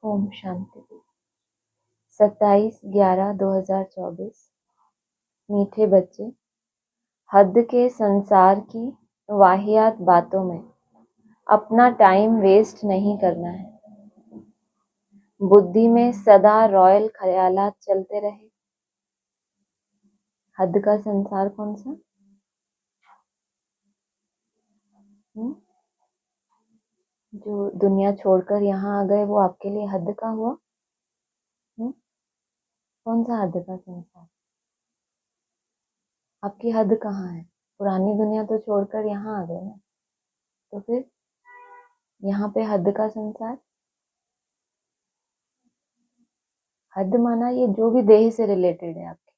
ओम शांति। 27/11/2024। मीठे बच्चे, हद के संसार की वाहियात बातों में अपना टाइम वेस्ट नहीं करना है। बुद्धि में सदा रॉयल ख्यालात चलते रहे। हद का संसार कौन सा? जो दुनिया छोड़कर यहाँ आ गए वो आपके लिए हद का हुआ? कौन सा हद का संसार? आपकी हद कहाँ है? पुरानी दुनिया तो छोड़कर यहाँ आ गए ना, तो फिर यहाँ पे हद का संसार। हद माना ये जो भी देह से रिलेटेड है आपके,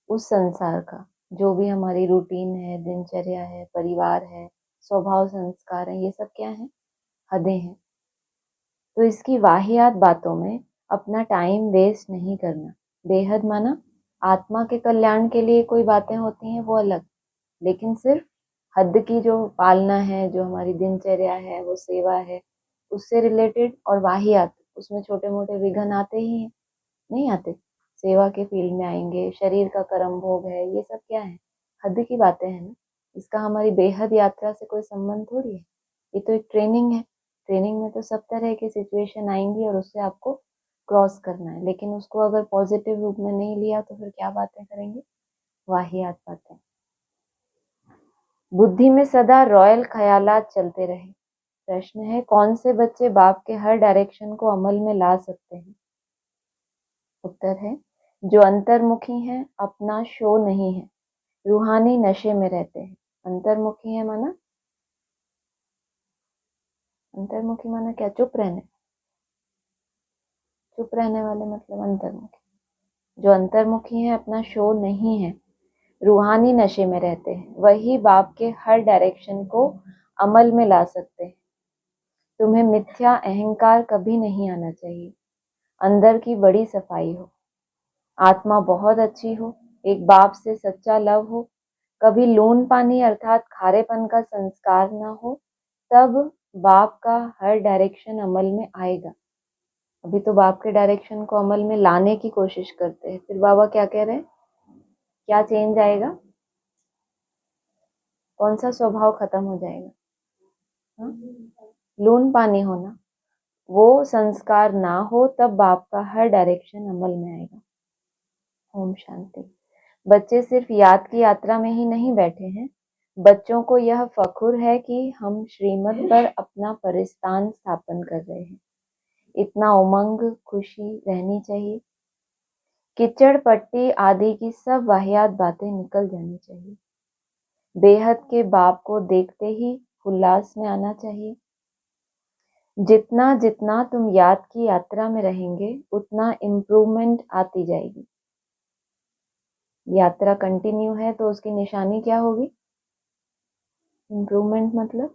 उस संसार का, जो भी हमारी रूटीन है, दिनचर्या है, परिवार है, स्वभाव संस्कार है, ये सब क्या है? हदें हैं। तो इसकी वाहियात बातों में अपना टाइम वेस्ट नहीं करना। बेहद माना आत्मा के कल्याण के लिए कोई बातें होती हैं वो अलग, लेकिन सिर्फ हद की जो पालना है, जो हमारी दिनचर्या है, वो सेवा है, उससे रिलेटेड। और वाहियात, उसमें छोटे मोटे विघ्न आते ही हैं, नहीं आते? सेवा के फील्ड में आएंगे, शरीर का कर्म भोग है, ये सब क्या है? हद की बातें हैं ना। इसका हमारी बेहद यात्रा से कोई संबंध थोड़ी है। ये तो एक ट्रेनिंग है। ट्रेनिंग में तो सब तरह की सिचुएशन आएंगी और उससे आपको क्रॉस करना है, लेकिन उसको अगर पॉजिटिव रूप में नहीं लिया तो फिर क्या बातें करेंगे? वाहियात बातें। बुद्धि में सदा रॉयल ख्यालात चलते रहे। प्रश्न है, कौन से बच्चे बाप के हर डायरेक्शन को अमल में ला सकते हैं? उत्तर है, जो अंतर्मुखी हैं, अपना शो नहीं है, रूहानी नशे में रहते हैं। अंतर्मुखी है माना, अंतर्मुखी माना क्या? चुप रहने, चुप रहने वाले मतलब अंतर्मुखी। जो अंतर्मुखी है, अपना शो नहीं है, रूहानी नशे में रहते हैं, वही बाप के हर डायरेक्शन को अमल में ला सकते हैं। तुम्हें मिथ्या अहंकार कभी नहीं आना चाहिए। अंदर की बड़ी सफाई हो, आत्मा बहुत अच्छी हो, एक बाप से सच्चा लव हो, कभी लून पानी अर्थात खारेपन का संस्कार ना हो, तब बाप का हर डायरेक्शन अमल में आएगा। अभी तो बाप के डायरेक्शन को अमल में लाने की कोशिश करते हैं, फिर बाबा क्या कह रहे हैं? क्या चेंज आएगा? कौन सा स्वभाव खत्म हो जाएगा? लून पानी होना, वो संस्कार ना हो, तब बाप का हर डायरेक्शन अमल में आएगा। ओम शांति। बच्चे सिर्फ याद की यात्रा में ही नहीं बैठे हैं, बच्चों को यह फखुर है कि हम श्रीमत पर अपना परिस्तान स्थापन कर रहे हैं। इतना उमंग, खुशी रहनी चाहिए। किचड़ पट्टी आदि की सब वाहियात बातें निकल जानी चाहिए। बेहद के बाप को देखते ही उल्लास में आना चाहिए। जितना जितना तुम याद की यात्रा में रहेंगे, उतना इम्प्रूवमेंट आती जाएगी। यात्रा कंटिन्यू है तो उसकी निशानी क्या होगी? इम्प्रूवमेंट मतलब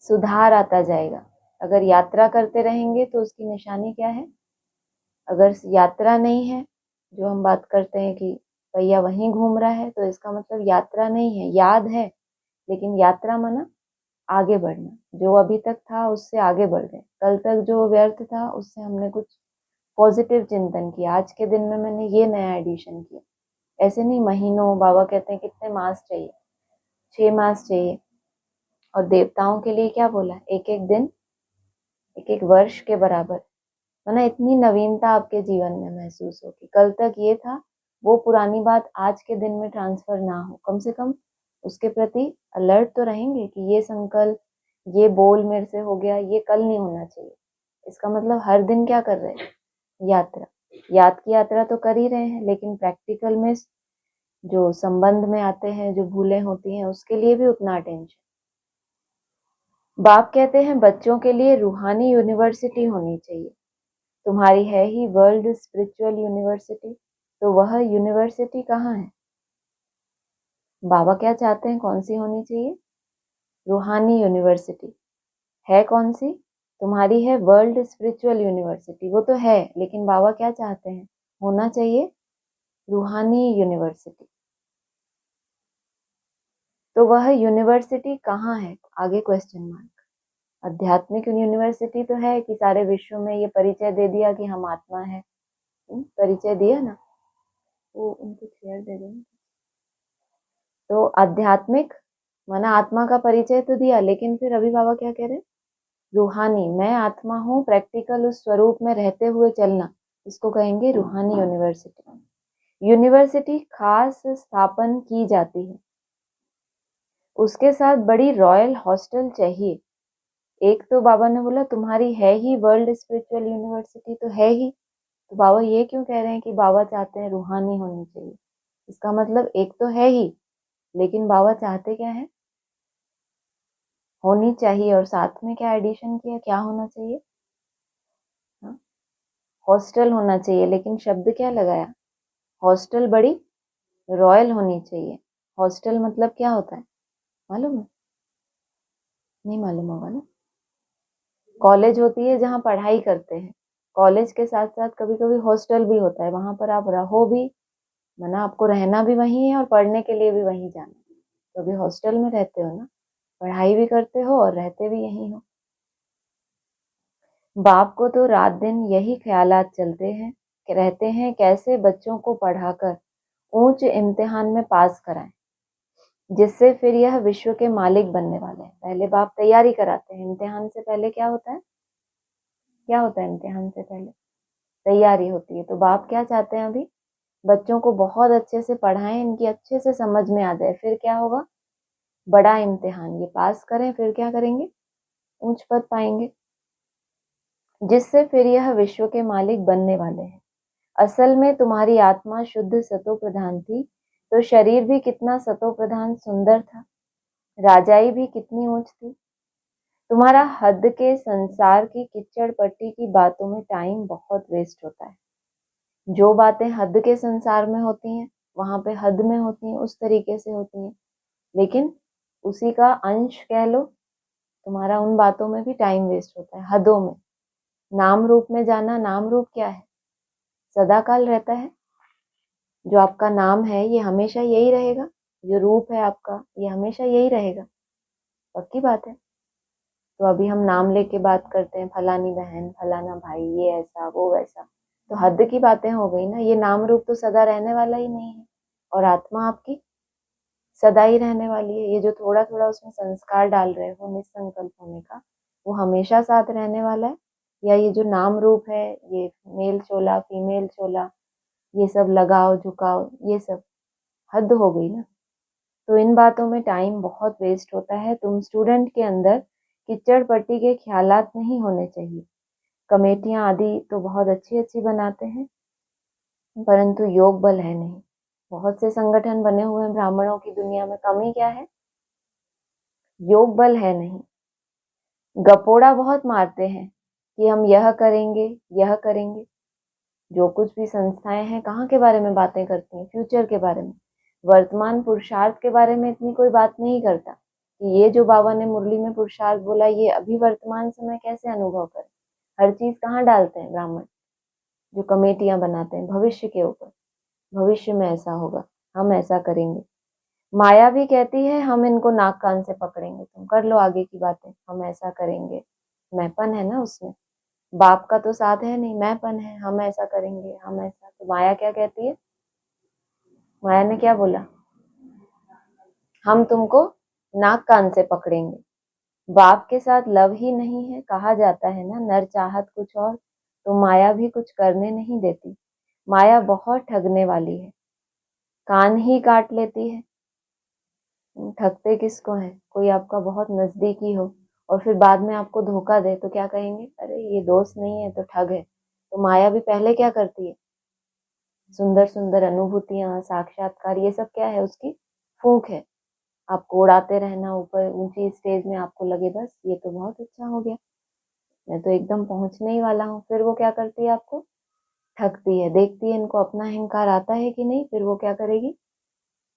सुधार आता जाएगा। अगर यात्रा करते रहेंगे तो उसकी निशानी क्या है? अगर यात्रा नहीं है, जो हम बात करते हैं कि भैया वहीं घूम रहा है, तो इसका मतलब यात्रा नहीं है। याद है, लेकिन यात्रा माना आगे बढ़ना। जो अभी तक था उससे आगे बढ़ गए। कल तक जो व्यर्थ था उससे हमने कुछ पॉजिटिव चिंतन किया। आज के दिन में मैंने ये नया एडिशन किया। ऐसे नहीं महीनों, बाबा कहते हैं कितने मास चाहिए? 6 मास चाहिए। और देवताओं के लिए क्या बोला? एक एक दिन, एक एक वर्ष के बराबर। माना इतनी नवीनता आपके जीवन में महसूस होगी। कल तक ये था, वो पुरानी बात आज के दिन में ट्रांसफर ना हो। कम से कम उसके प्रति अलर्ट तो रहेंगे कि ये संकल्प, ये बोल मेरे से हो गया, ये कल नहीं होना चाहिए। इसका मतलब हर दिन क्या कर रहे हैं? यात्रा। याद की यात्रा तो कर ही रहे हैं, लेकिन प्रैक्टिकल में जो संबंध में आते हैं, जो भूलें होती हैं, उसके लिए भी उतना अटेंशन। बाप कहते हैं बच्चों के लिए रूहानी यूनिवर्सिटी होनी चाहिए। तुम्हारी है ही वर्ल्ड स्पिरिचुअल यूनिवर्सिटी, तो वह यूनिवर्सिटी कहाँ है? बाबा क्या चाहते हैं, कौन सी होनी चाहिए? रूहानी यूनिवर्सिटी। है कौन सी? तुम्हारी है वर्ल्ड स्पिरिचुअल यूनिवर्सिटी। वो तो है, लेकिन बाबा क्या चाहते हैं? होना चाहिए रूहानी यूनिवर्सिटी। तो वह यूनिवर्सिटी कहाँ है? आगे क्वेश्चन मार्क। आध्यात्मिक यूनिवर्सिटी तो है कि सारे विश्व में ये परिचय दे दिया कि हम आत्मा है, परिचय दिया ना, वो उनको शेयर दे देना। तो आध्यात्मिक माना आत्मा का परिचय तो दिया, लेकिन फिर अभी बाबा क्या कह रहे हैं, रूहानी, मैं आत्मा हूँ, प्रैक्टिकल उस स्वरूप में रहते हुए चलना, इसको कहेंगे रूहानी यूनिवर्सिटी। यूनिवर्सिटी खास स्थापन की जाती है, उसके साथ बड़ी रॉयल हॉस्टल चाहिए। एक तो बाबा ने बोला तुम्हारी है ही वर्ल्ड स्पिरिचुअल यूनिवर्सिटी, तो है ही, तो बाबा ये क्यों कह रहे हैं कि बाबा चाहते हैं रूहानी होनी चाहिए? इसका मतलब एक तो है ही, लेकिन बाबा चाहते क्या है, होनी चाहिए, और साथ में क्या एडिशन किया, क्या होना चाहिए, हॉस्टल होना चाहिए। लेकिन शब्द क्या लगाया, हॉस्टल बड़ी रॉयल होनी चाहिए। हॉस्टल मतलब क्या होता है मालूम है? नहीं मालूम होगा ना। कॉलेज होती है जहाँ पढ़ाई करते हैं, कॉलेज के साथ साथ कभी कभी हॉस्टल भी होता है, वहां पर आप रहो भी, माना आपको रहना भी वहीं है और पढ़ने के लिए भी वहीं जाना है, तो अभी हॉस्टल में रहते हो ना, पढ़ाई भी करते हो और रहते भी यहीं हो। बाप को तो रात दिन यही ख्यालात चलते हैं, रहते हैं कैसे बच्चों को पढ़ाकर ऊंच इम्तिहान में पास कराएं, जिससे फिर यह विश्व के मालिक बनने वाले हैं। पहले बाप तैयारी कराते हैं, इम्तिहान से पहले क्या होता है, क्या होता है इम्तिहान से पहले, तैयारी होती है। तो बाप क्या चाहते हैं, अभी बच्चों को बहुत अच्छे से पढ़ाएं, इनकी अच्छे से समझ में आ जाए, फिर क्या होगा, बड़ा इम्तिहान ये पास करें, फिर क्या करेंगे, ऊंच पद पाएंगे, जिससे फिर यह विश्व के मालिक बनने वाले हैं। असल में तुम्हारी आत्मा शुद्ध सतो प्रधान थी, तो शरीर भी कितना सतो प्रधान सुंदर था, राजाई भी कितनी ऊंच थी। तुम्हारा हद के संसार की किच्चड़ पट्टी की बातों में टाइम बहुत वेस्ट होता है। जो बातें हद के संसार में होती हैं, वहां पे हद में होती हैं, उस तरीके से होती हैं, लेकिन उसी का अंश कह लो, तुम्हारा उन बातों में भी टाइम वेस्ट होता है, हदों में। नाम रूप में जाना, नाम रूप क्या है, सदाकाल रहता है। जो आपका नाम है ये हमेशा यही रहेगा, जो रूप है आपका ये हमेशा यही रहेगा, पक्की बात है। तो अभी हम नाम लेके बात करते हैं, फलानी बहन, फलाना भाई, ये ऐसा वो वैसा, तो हद की बातें हो गई ना। ये नाम रूप तो सदा रहने वाला ही नहीं है, और आत्मा आपकी सदा ही रहने वाली है। ये जो थोड़ा थोड़ा उसमें संस्कार डाल रहे हो निसंकल्प होने का, वो हमेशा साथ रहने वाला है? या ये जो नाम रूप है, ये मेल चोला फीमेल चोला, ये सब लगाओ झुकाओ, ये सब हद हो गई ना। तो इन बातों में टाइम बहुत वेस्ट होता है। तुम स्टूडेंट के अंदर किच्चड़ पट्टी के ख्यालात नहीं होने चाहिए। कमेटियां आदि तो बहुत अच्छी अच्छी बनाते हैं, परंतु योग बल है नहीं। बहुत से संगठन बने हुए हैं ब्राह्मणों की दुनिया में, कमी क्या है, योग बल है नहीं। गपोड़ा बहुत मारते हैं कि हम यह करेंगे, यह करेंगे। जो कुछ भी संस्थाएं हैं कहाँ के बारे में बातें करती हैं, फ्यूचर के बारे में। वर्तमान पुरुषार्थ के बारे में इतनी कोई बात नहीं करता कि ये जो बाबा ने मुरली में पुरुषार्थ बोला, ये अभी वर्तमान समय कैसे अनुभव करें। हर चीज कहाँ डालते हैं ब्राह्मण, जो कमेटियां बनाते हैं भविष्य के ऊपर, भविष्य में ऐसा होगा, हम ऐसा करेंगे। माया भी कहती है हम इनको नाक कान से पकड़ेंगे, तुम कर लो आगे की बातें, हम ऐसा करेंगे। मैंपन है ना उसमें, बाप का तो साथ है नहीं, मैंपन है, हम ऐसा करेंगे, हम ऐसा। तो माया क्या कहती है, माया ने क्या बोला, हम तुमको नाक कान से पकड़ेंगे। बाप के साथ लव ही नहीं है, कहा जाता है ना, नर चाहत कुछ और, तो माया भी कुछ करने नहीं देती। माया बहुत ठगने वाली है, कान ही काट लेती है। ठगते किसको है, कोई आपका बहुत नजदीकी हो और फिर बाद में आपको धोखा दे, तो क्या कहेंगे, अरे ये दोस्त नहीं है तो ठग है। तो माया भी पहले क्या करती है, सुंदर सुंदर अनुभूतियां, साक्षात्कार, ये सब क्या है, उसकी फूंक है। आपको उड़ाते रहना ऊपर ऊंची स्टेज में, आपको लगे बस ये तो बहुत अच्छा हो गया, मैं तो एकदम पहुंचने ही वाला हूँ। फिर वो क्या करती है, आपको ठगती है। देखती है इनको अपना अहंकार आता है कि नहीं, फिर वो क्या करेगी,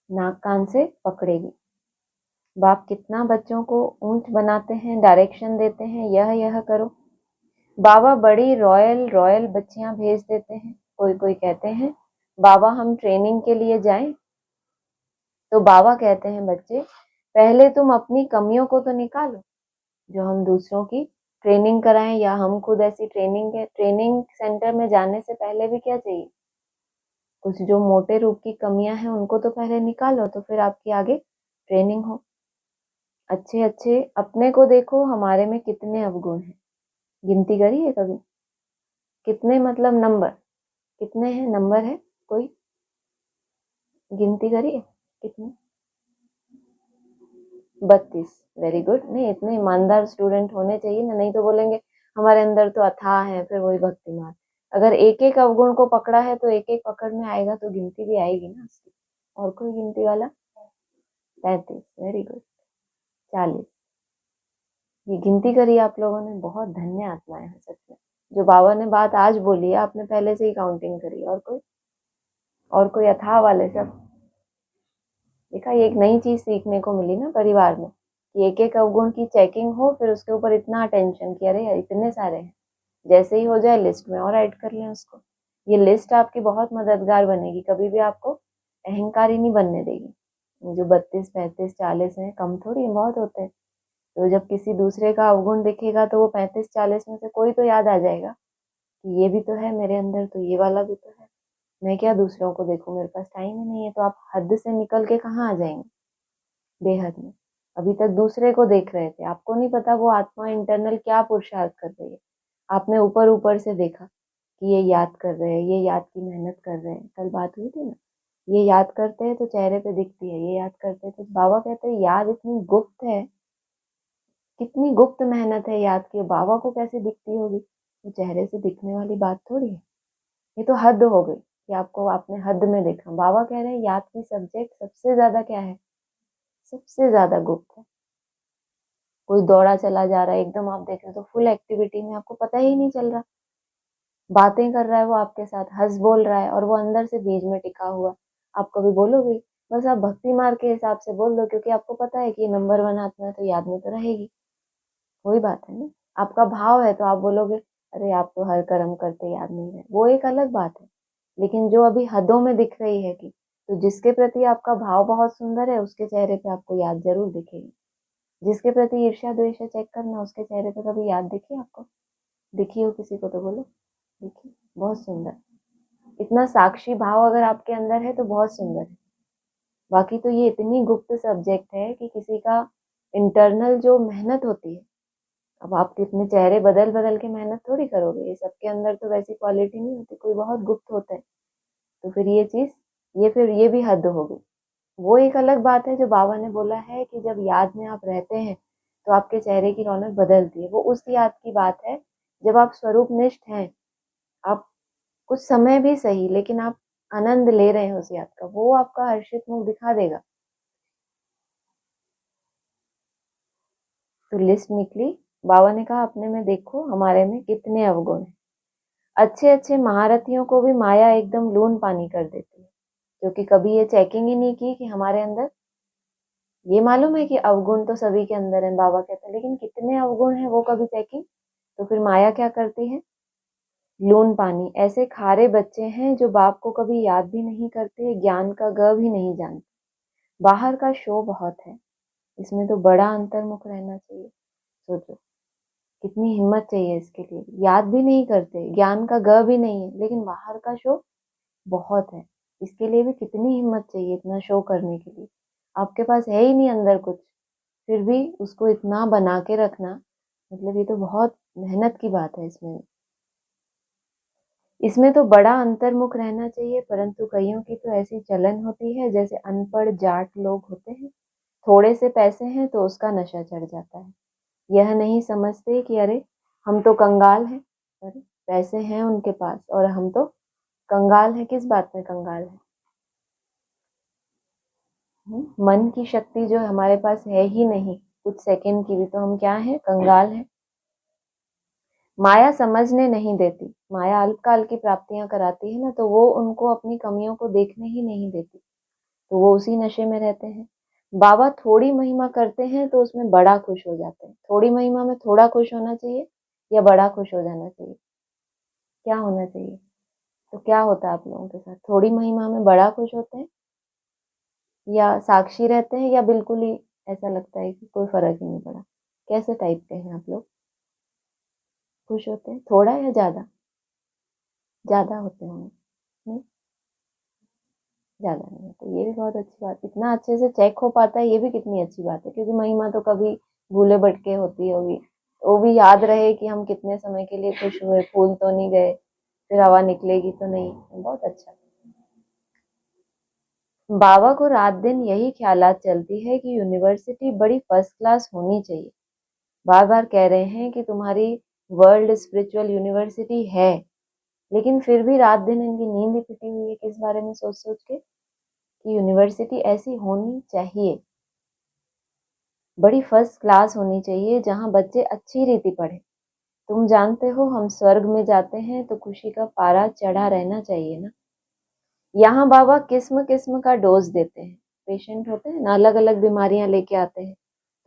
नाक कान से पकड़ेगी। बाप कितना बच्चों को ऊंच बनाते हैं, डायरेक्शन देते हैं, यह करो। बाबा बड़ी रॉयल रॉयल बच्चियां भेज देते हैं। कोई कोई कहते हैं बाबा हम ट्रेनिंग के लिए जाएं, तो बाबा कहते हैं बच्चे पहले तुम अपनी कमियों को तो निकालो, जो हम दूसरों की ट्रेनिंग कराएं या हम खुद ऐसी ट्रेनिंग सेंटर में जाने से पहले भी क्या चाहिए, कुछ जो मोटे रूप की कमियां हैं उनको तो पहले निकालो, तो फिर आपकी आगे ट्रेनिंग हो। अच्छे अच्छे अपने को देखो, हमारे में कितने अवगुण हैं, गिनती करी है कभी? कितने मतलब नंबर, कितने हैं, नंबर है कोई, गिनती करी है कितने? 32। Very good. नहीं, इतने ईमानदार स्टूडेंट होने चाहिए ना, नहीं तो बोलेंगे हमारे अंदर तो अथाह है, फिर वही भक्तिमान। अगर एक एक अवगुण को पकड़ा है तो एक एक पकड़ में आएगा तो गिनती भी आएगी ना उसकी। और कोई गिनती वाला? 35। Very good. 40। ये गिनती करी आप लोगों ने, बहुत धन्य आत्माएं हैं सच में। जो बाबा ने बात आज बोली है आपने पहले से ही काउंटिंग करी। और कोई अथाह वाले सब देखा? ये एक नई चीज सीखने को मिली ना परिवार में, कि एक एक अवगुण की चेकिंग हो, फिर उसके ऊपर इतना अटेंशन कि अरे यार इतने सारे हैं, जैसे ही हो जाए लिस्ट में और ऐड कर लें उसको। ये लिस्ट आपकी बहुत मददगार बनेगी, कभी भी आपको अहंकारी नहीं बनने देगी। जो 32, 35, 40 है, कम थोड़ी है, बहुत होते हैं। तो जब किसी दूसरे का अवगुण दिखेगा तो वो 35, 40 में से कोई तो याद आ जाएगा कि ये भी तो है मेरे अंदर, तो ये वाला भी तो है। मैं क्या दूसरों को देखूं, मेरे पास टाइम ही नहीं है। तो आप हद से निकल के कहाँ आ जाएंगे? बेहद में। अभी तक दूसरे को देख रहे थे, आपको नहीं पता वो आत्मा इंटरनल क्या पुरुषार्थ कर रही है। आपने ऊपर ऊपर से देखा कि ये याद कर रहे हैं, ये याद की मेहनत कर रहे हैं। कल बात हुई थी ना, ये याद करते हैं तो चेहरे पे दिखती है, ये याद करते हैं तो बाबा कहते हैं याद इतनी गुप्त है, कितनी गुप्त मेहनत है याद की, बाबा को कैसे दिखती होगी? वो चेहरे से दिखने वाली बात थोड़ी है। ये तो हद हो गई कि आपको आपने हद में देखा। बाबा कह रहे हैं याद की सब्जेक्ट सबसे ज्यादा क्या है? सबसे ज्यादा गुप्त है। कोई दौड़ा चला जा रहा है, एकदम आप देख रहे हो तो फुल एक्टिविटी में, आपको पता ही नहीं चल रहा, बातें कर रहा है वो आपके साथ, हंस बोल रहा है, और वो अंदर से बीज में टिका हुआ। आप कभी बोलोगे? बस आप भक्ति मार्ग के हिसाब से बोल दो, क्योंकि आपको पता है कि ये नंबर 1 आत्मा है तो याद में तो रहेगी। वही बात है ना, आपका भाव है तो आप बोलोगे अरे आप तो हर कर्म करते याद नहीं रहे, वो एक अलग बात है। लेकिन जो अभी हदों में दिख रही है कि, तो जिसके प्रति आपका भाव बहुत सुंदर है उसके चेहरे पे आपको याद जरूर दिखेगी। जिसके प्रति ईर्ष्या द्वेष है, चेक करना उसके चेहरे पे कभी याद दिखी आपको? दिखी हो किसी को तो बोलो, दिखी? बहुत सुंदर। इतना साक्षी भाव अगर आपके अंदर है तो बहुत सुंदर है। बाकी तो ये इतनी गुप्त सब्जेक्ट है कि किसी का इंटरनल जो मेहनत होती है, अब आप कितने चेहरे बदल बदल के मेहनत थोड़ी करोगे, ये सबके अंदर तो वैसी क्वालिटी नहीं होती, कोई बहुत गुप्त होता है। तो फिर ये चीज, फिर ये भी हद हो गई। वो एक अलग बात है जो बाबा ने बोला है कि जब याद में आप रहते हैं तो आपके चेहरे की रौनक बदलती है। वो उस याद की बात है जब आप स्वरूप निष्ठ हैं, आप कुछ समय भी सही लेकिन आप आनंद ले रहे हैं उस याद का, वो आपका हर्षित मुख दिखा देगा। तो लिस्ट निकली, बाबा ने कहा अपने में देखो हमारे में कितने अवगुण हैं। अच्छे अच्छे महारथियों को भी माया एकदम लून पानी कर देती है, क्योंकि कभी ये चेकिंग ही नहीं की कि हमारे अंदर, ये मालूम है कि अवगुण तो सभी के अंदर है बाबा कहते हैं, लेकिन कितने अवगुण है वो कभी चेकिंग। तो फिर माया क्या करती है? लून पानी। ऐसे खारे बच्चे हैं जो बाप को कभी याद भी नहीं करते, ज्ञान का ग भी नहीं जानते। बाहर का शो बहुत है, इसमें तो बड़ा अंतर्मुख रहना चाहिए। सोचो कितनी हिम्मत चाहिए इसके लिए, याद भी नहीं करते, ज्ञान का ग भी नहीं है, लेकिन बाहर का शो बहुत है। इसके लिए भी कितनी हिम्मत चाहिए इतना शो करने के लिए। आपके पास है ही नहीं अंदर कुछ, फिर भी उसको इतना बना के रखना, मतलब ये तो बहुत मेहनत की बात है। इसमें तो बड़ा अंतर्मुख रहना चाहिए, परंतु कईयों की तो ऐसी चलन होती है जैसे अनपढ़ जाट लोग होते हैं, थोड़े से पैसे हैं तो उसका नशा चढ़ जाता है। यह नहीं समझते कि अरे हम तो कंगाल हैं, अरे पैसे हैं उनके पास और हम तो कंगाल हैं। किस बात में कंगाल है? मन की शक्ति जो हमारे पास है ही नहीं कुछ सेकंड की भी, तो हम क्या हैं? कंगाल हैं। माया समझने नहीं देती, माया अल्पकाल की प्राप्तियां कराती है ना, तो वो उनको अपनी कमियों को देखने ही नहीं देती, तो वो उसी नशे में रहते हैं। बाबा थोड़ी महिमा करते हैं तो उसमें बड़ा खुश हो जाते हैं। थोड़ी महिमा में थोड़ा खुश होना चाहिए या बड़ा खुश हो जाना चाहिए? क्या होना चाहिए? तो क्या होता है आप लोगों के साथ? थोड़ी महिमा में बड़ा खुश होते हैं या साक्षी रहते हैं, या बिल्कुल ही ऐसा लगता है कि कोई फर्क ही नहीं पड़ा? कैसे टाइप के हैं आप लोग? खुश होते हैं थोड़ा या ज्यादा? ज्यादा होते होंगे, नहीं? ज्यादा नहीं होते, ये भी बहुत अच्छी बात। इतना अच्छे से चेक हो पाता है, ये भी कितनी अच्छी बात है, क्योंकि महिमा तो कभी भूले भटके होती होगी, वो भी याद रहे कि हम कितने समय के लिए खुश हुए, फूल तो नहीं गए, फिर हवा निकलेगी तो नहीं। बहुत अच्छा। बाबा को रात दिन यही ख्यालात चलती है कि यूनिवर्सिटी बड़ी फर्स्ट क्लास होनी चाहिए। बार बार कह रहे हैं कि तुम्हारी वर्ल्ड स्पिरिचुअल यूनिवर्सिटी है, लेकिन फिर भी रात दिन इनकी नींद ही पिटी हुई है किस बारे में सोच सोच के, कि यूनिवर्सिटी ऐसी होनी चाहिए, बड़ी फर्स्ट क्लास होनी चाहिए, जहां बच्चे अच्छी रीति पढ़े। तुम जानते हो हम स्वर्ग में जाते हैं तो खुशी का पारा चढ़ा रहना चाहिए ना। यहाँ बाबा किस्म किस्म का डोज देते हैं। पेशेंट होते हैं ना, अलग अलग बीमारियां लेके आते हैं,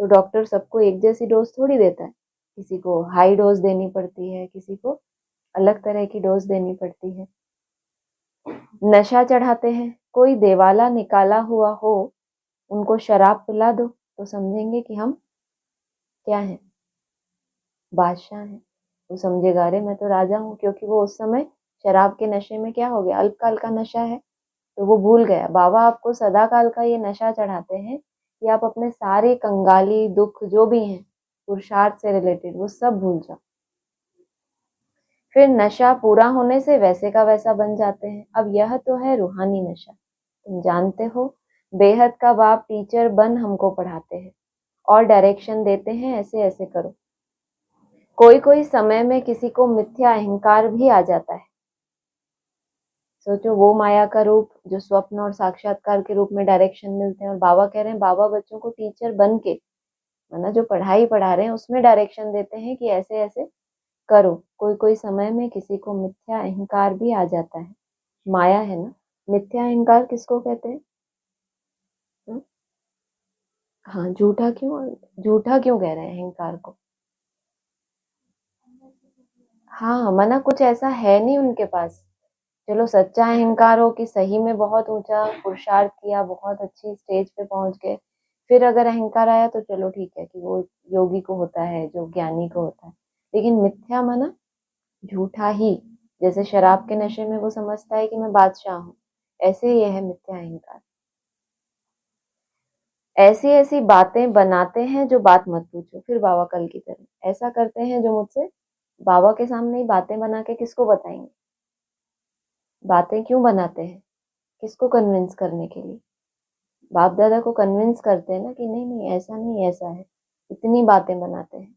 तो डॉक्टर सबको एक जैसी डोज थोड़ी देता है। किसी को हाई डोज देनी पड़ती है, किसी को अलग तरह की डोज देनी पड़ती है। नशा चढ़ाते हैं। कोई देवाला निकाला हुआ हो, उनको शराब पिला दो तो समझेंगे कि हम क्या हैं, बादशाह हैं। वो समझेगा अरे मैं तो राजा हूँ, क्योंकि वो उस समय शराब के नशे में क्या हो गया, अल्पकाल का नशा है, तो वो भूल गया। बाबा आपको सदा काल का ये नशा चढ़ाते हैं कि आप अपने सारे कंगाली दुख जो भी हैं पुरुषार्थ से रिलेटेड, वो सब भूल जाओ। फिर नशा पूरा होने से वैसे का वैसा बन जाते हैं। अब यह तो है रूहानी नशा। तुम जानते हो बेहद का बाप टीचर बन हमको पढ़ाते हैं और डायरेक्शन देते हैं, ऐसे ऐसे करो। कोई कोई समय में किसी को मिथ्या अहंकार भी आ जाता है। सोचो, वो माया का रूप जो स्वप्न और साक्षात्कार के रूप में डायरेक्शन मिलते हैं, और बाबा कह रहे हैं बाबा बच्चों को टीचर बन के, माना जो पढ़ाई पढ़ा रहे हैं उसमें डायरेक्शन देते हैं कि ऐसे ऐसे करो। कोई कोई समय में किसी को मिथ्या अहंकार भी आ जाता है। माया है ना। मिथ्या अहंकार किसको कहते हैं? हुँ? हाँ, झूठा क्यों कह रहे हैं अहंकार को? हाँ, माना कुछ ऐसा है नहीं उनके पास। चलो सच्चा अहंकार हो कि सही में बहुत ऊंचा पुरुषार्थ किया, बहुत अच्छी स्टेज पे पहुंच गए, फिर अगर अहंकार आया तो चलो ठीक है कि वो योगी को होता है, जो ज्ञानी को होता है। लेकिन मिथ्या माना झूठा ही, जैसे शराब के नशे में वो समझता है कि मैं बादशाह हूँ, ऐसे ये है मिथ्या अहंकार। ऐसी ऐसी बातें बनाते हैं जो बात मत पूछो। फिर बाबा कल की तरह ऐसा करते हैं जो मुझसे बाबा के सामने ही बातें बना के किसको बताएंगे? बातें क्यों बनाते हैं? किसको कन्विंस करने के लिए? बाप दादा को कन्विंस करते हैं ना कि नहीं नहीं ऐसा नहीं ऐसा है, इतनी बातें बनाते हैं।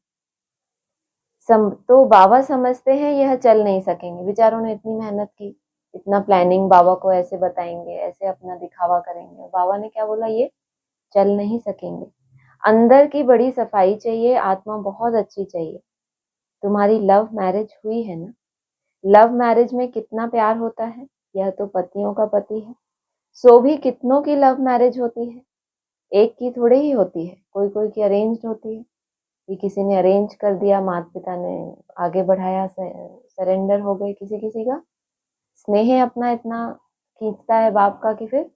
तो बाबा समझते हैं यह चल नहीं सकेंगे। बेचारों ने इतनी मेहनत की, इतना प्लानिंग, बाबा को ऐसे बताएंगे, ऐसे अपना दिखावा करेंगे, बाबा ने क्या बोला, ये चल नहीं सकेंगे। अंदर की बड़ी सफाई चाहिए, आत्मा बहुत अच्छी चाहिए। तुम्हारी लव मैरिज हुई है ना, लव मैरिज में कितना प्यार होता है, यह तो पतियों का पति है। सो भी कितनों की लव मैरिज होती है, एक की थोड़ी ही होती है, कोई कोई की अरेंज्ड होती है, कि किसी ने अरेंज कर दिया, माता पिता ने आगे बढ़ाया, सरेंडर हो गए। किसी किसी का स्नेह अपना इतना खींचता है बाप का कि फिर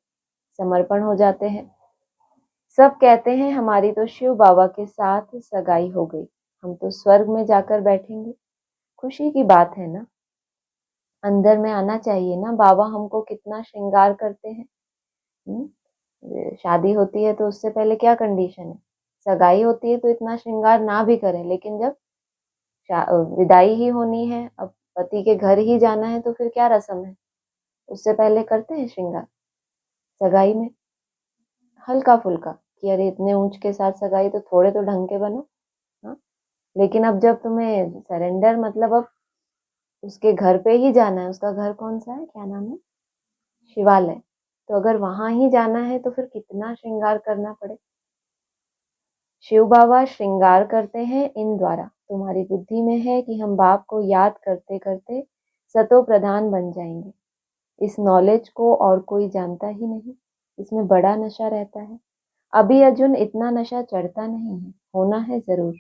समर्पण हो जाते हैं। सब कहते हैं हमारी तो शिव बाबा के साथ सगाई हो गई, हम तो स्वर्ग में जाकर बैठेंगे। खुशी की बात है ना, अंदर में आना चाहिए ना। बाबा हमको कितना श्रृंगार करते हैं। शादी होती है तो उससे पहले क्या कंडीशन है? सगाई होती है तो इतना श्रृंगार ना भी करें, लेकिन जब विदाई ही होनी है, अब पति के घर ही जाना है, तो फिर क्या रस्म है? उससे पहले करते हैं श्रृंगार सगाई में, हल्का फुल्का, कि अरे इतने ऊंच के साथ सगाई तो थोड़े तो ढंग के बनो। हाँ, लेकिन अब जब तुम्हें सरेंडर, मतलब अब उसके घर पे ही जाना है। उसका घर कौन सा है, क्या नाम है? शिवालय। तो अगर वहां ही जाना है तो फिर कितना श्रृंगार करना पड़े। शिव बाबा श्रृंगार करते हैं इन द्वारा। तुम्हारी बुद्धि में है कि हम बाप को याद करते करते सतो प्रधान बन जाएंगे। इस नॉलेज को और कोई जानता ही नहीं, इसमें बड़ा नशा रहता है। अभी अर्जुन इतना नशा चढ़ता नहीं है, होना है जरूर।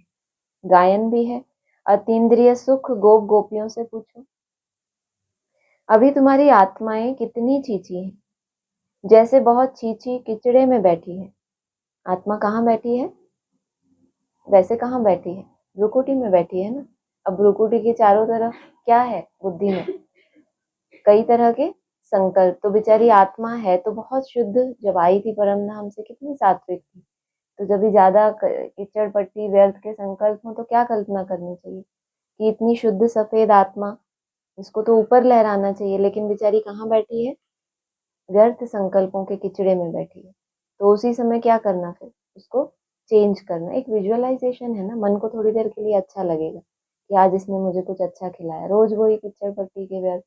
गायन भी है, अतीन्द्रिय सुख गोप गोपियों से पूछो। अभी तुम्हारी आत्माएं कितनी चीची हैं, जैसे बहुत चीची किचड़े में बैठी है। आत्मा कहाँ बैठी है? वैसे कहाँ बैठी है? भ्रुकुटी में बैठी है ना। अब भ्रुकुटी के चारों तरफ क्या है? बुद्धि में कई तरह के संकल्प। तो बेचारी आत्मा है तो बहुत शुद्ध, जब आई थी परम धाम से कितनी सात्विक थी। तो जब भी ज्यादा कीचड़ पट्टी व्यर्थ के संकल्प हो तो क्या कल्पना करनी चाहिए कि इतनी शुद्ध सफेद आत्मा, इसको तो ऊपर लहराना चाहिए, लेकिन बेचारी कहाँ बैठी है? व्यर्थ संकल्पों के किचड़े में बैठी है। तो उसी समय क्या करना, फिर उसको चेंज करना। एक विजुअलाइजेशन है ना, मन को थोड़ी देर के लिए अच्छा लगेगा कि आज इसने मुझे कुछ अच्छा खिलाया। रोज वही कीचड़ पट्टी के व्यर्थ,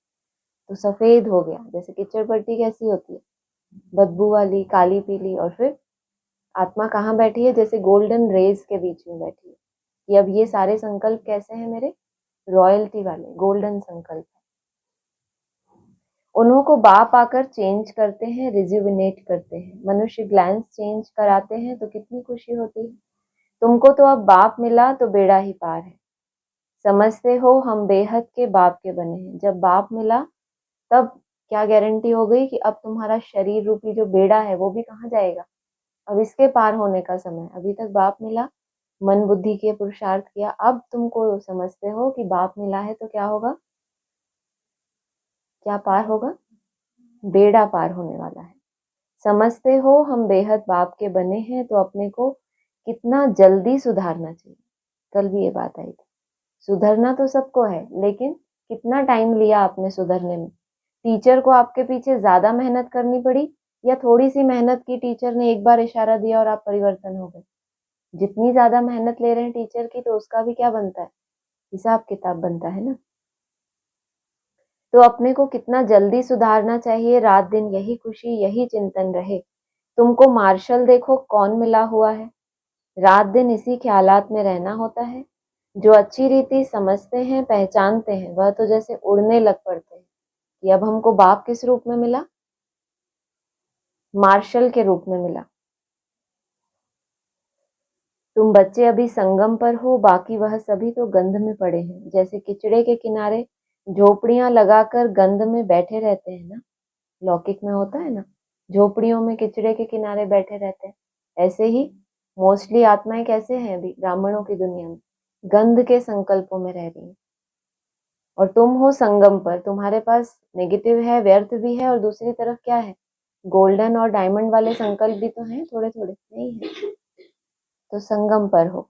तो सफेद हो गया। जैसे कीचड़ पट्टी कैसी होती है? बदबू वाली, काली पीली। और फिर आत्मा कहाँ बैठी है? जैसे गोल्डन रेज के बीच में बैठी है कि अब ये सारे संकल्प कैसे हैं मेरे? रॉयल्टी वाले गोल्डन संकल्प। उन्हों को बाप आकर चेंज करते हैं, रिज्यूविनेट करते हैं। मनुष्य ग्लैंस चेंज कराते हैं तो कितनी खुशी होती है। तुमको तो अब बाप मिला तो बेड़ा ही पार है। समझते हो हम बेहद के बाप के बने हैं। जब बाप मिला तब क्या गारंटी हो गई कि अब तुम्हारा शरीर रूपी जो बेड़ा है वो भी कहाँ जाएगा? अब इसके पार होने का समय। अभी तक बाप मिला, मन बुद्धि के पुरुषार्थ किया, अब तुमको समझते हो कि बाप मिला है तो क्या होगा? क्या पार होगा? बेड़ा पार होने वाला है। समझते हो हम बेहद बाप के बने हैं तो अपने को कितना जल्दी सुधारना चाहिए। कल भी ये बात आई थी। सुधरना तो सबको है, लेकिन कितना टाइम लिया आपने सुधरने में? टीचर को आपके पीछे ज्यादा मेहनत करनी पड़ी, या थोड़ी सी मेहनत की, टीचर ने एक बार इशारा दिया और आप परिवर्तन हो गए? जितनी ज्यादा मेहनत ले रहे हैं टीचर की, तो उसका भी क्या बनता है? हिसाब किताब बनता है ना। तो अपने को कितना जल्दी सुधारना चाहिए। रात दिन यही खुशी, यही चिंतन रहे। तुमको मार्शल देखो कौन मिला हुआ है। रात दिन इसी ख्यालात में रहना होता है। जो अच्छी रीति समझते हैं, पहचानते हैं, वह तो जैसे उड़ने लग पड़ते हैं कि अब हमको बाप किस रूप में मिला? मार्शल के रूप में मिला। तुम बच्चे अभी संगम पर हो, बाकी वह सभी तो गंध में पड़े हैं। जैसे किचड़े के किनारे झोपड़ियां लगाकर गंध में बैठे रहते हैं ना, लौकिक में होता है ना, झोपड़ियों में किचड़े के किनारे बैठे रहते हैं। ऐसे ही मोस्टली आत्माएं कैसे हैं अभी ब्राह्मणों की दुनिया में? गंध के संकल्पों में रह रही हैं। और तुम हो संगम पर, तुम्हारे पास नेगेटिव है, व्यर्थ भी है, और दूसरी तरफ क्या है? गोल्डन और डायमंड वाले संकल्प भी तो हैं, थोड़े थोड़े नहीं है? तो संगम पर हो।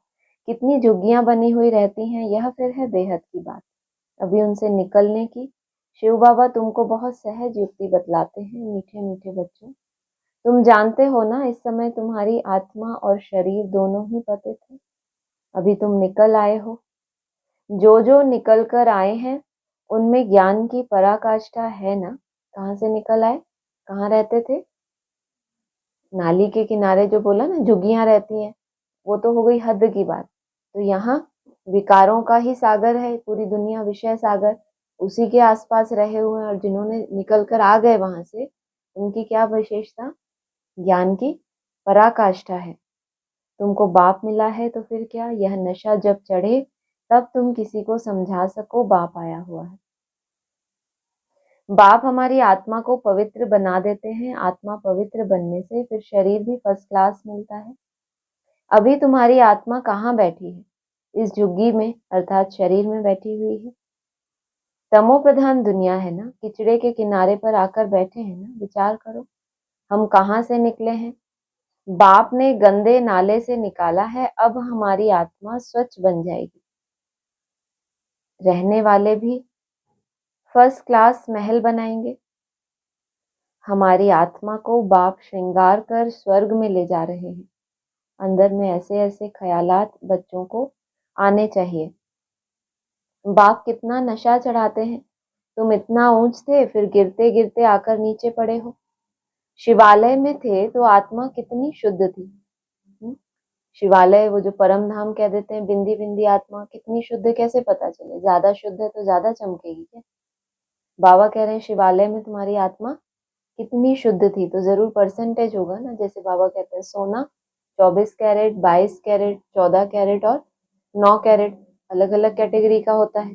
कितनी झुग्गियां बनी हुई रहती हैं, यह फिर है बेहद की बात। अभी उनसे निकलने की शिव बाबा तुमको बहुत सहज युक्ति बतलाते हैं। मीठे मीठे बच्चों, तुम जानते हो ना, इस समय तुम्हारी आत्मा और शरीर दोनों ही पतित है। अभी तुम निकल आए हो। जो जो निकल कर आए हैं उनमें ज्ञान की पराकाष्ठा है ना। कहाँ से निकल आए? कहाँ रहते थे? नाली के किनारे, जो बोला ना झुग्गियां रहती हैं, वो तो हो गई हद की बात। तो यहाँ विकारों का ही सागर है पूरी दुनिया, विषय सागर। उसी के आसपास रहे हुए हैं, और जिन्होंने निकल कर आ गए वहां से, उनकी क्या विशेषता? ज्ञान की पराकाष्ठा है। तुमको बाप मिला है तो फिर क्या, यह नशा जब चढ़े तब तुम किसी को समझा सको बाप आया हुआ है। बाप हमारी आत्मा को पवित्र बना देते हैं। आत्मा पवित्र बनने से फिर शरीर भी फर्स्ट क्लास मिलता है। अभी तुम्हारी आत्मा कहाँ बैठी है? इस झुग्गी में, अर्थात शरीर में बैठी हुई है। तमो प्रधान दुनिया है ना, किचड़े के किनारे पर आकर बैठे हैं ना। विचार करो, हम कहाँ से निकले हैं? बाप ने गंदे नाले से निकाला है। अब हमारी आत्मा स्वच्छ बन जाएगी। रहने वाले भी फर्स्ट क्लास महल बनाएंगे। हमारी आत्मा को बाप श्रृंगार कर स्वर्ग में ले जा रहे हैं। अंदर में ऐसे ऐसे ख्यालात बच्चों को आने चाहिए। बाप कितना नशा चढ़ाते हैं। तुम इतना ऊंच थे, फिर गिरते गिरते आकर नीचे पड़े हो। शिवालय में थे तो आत्मा कितनी शुद्ध थी। शिवालय, वो जो परम धाम कह देते हैं, बिंदी बिंदी आत्मा कितनी शुद्ध, कैसे पता चले? ज्यादा शुद्ध है तो ज्यादा चमकेगी क्या? बाबा कह रहे हैं शिवालय में तुम्हारी आत्मा कितनी शुद्ध थी, तो जरूर परसेंटेज होगा ना। जैसे बाबा कहते हैं सोना 24 कैरेट, 22 कैरेट, 14 कैरेट और 9 कैरेट, अलग अलग कैटेगरी का होता है।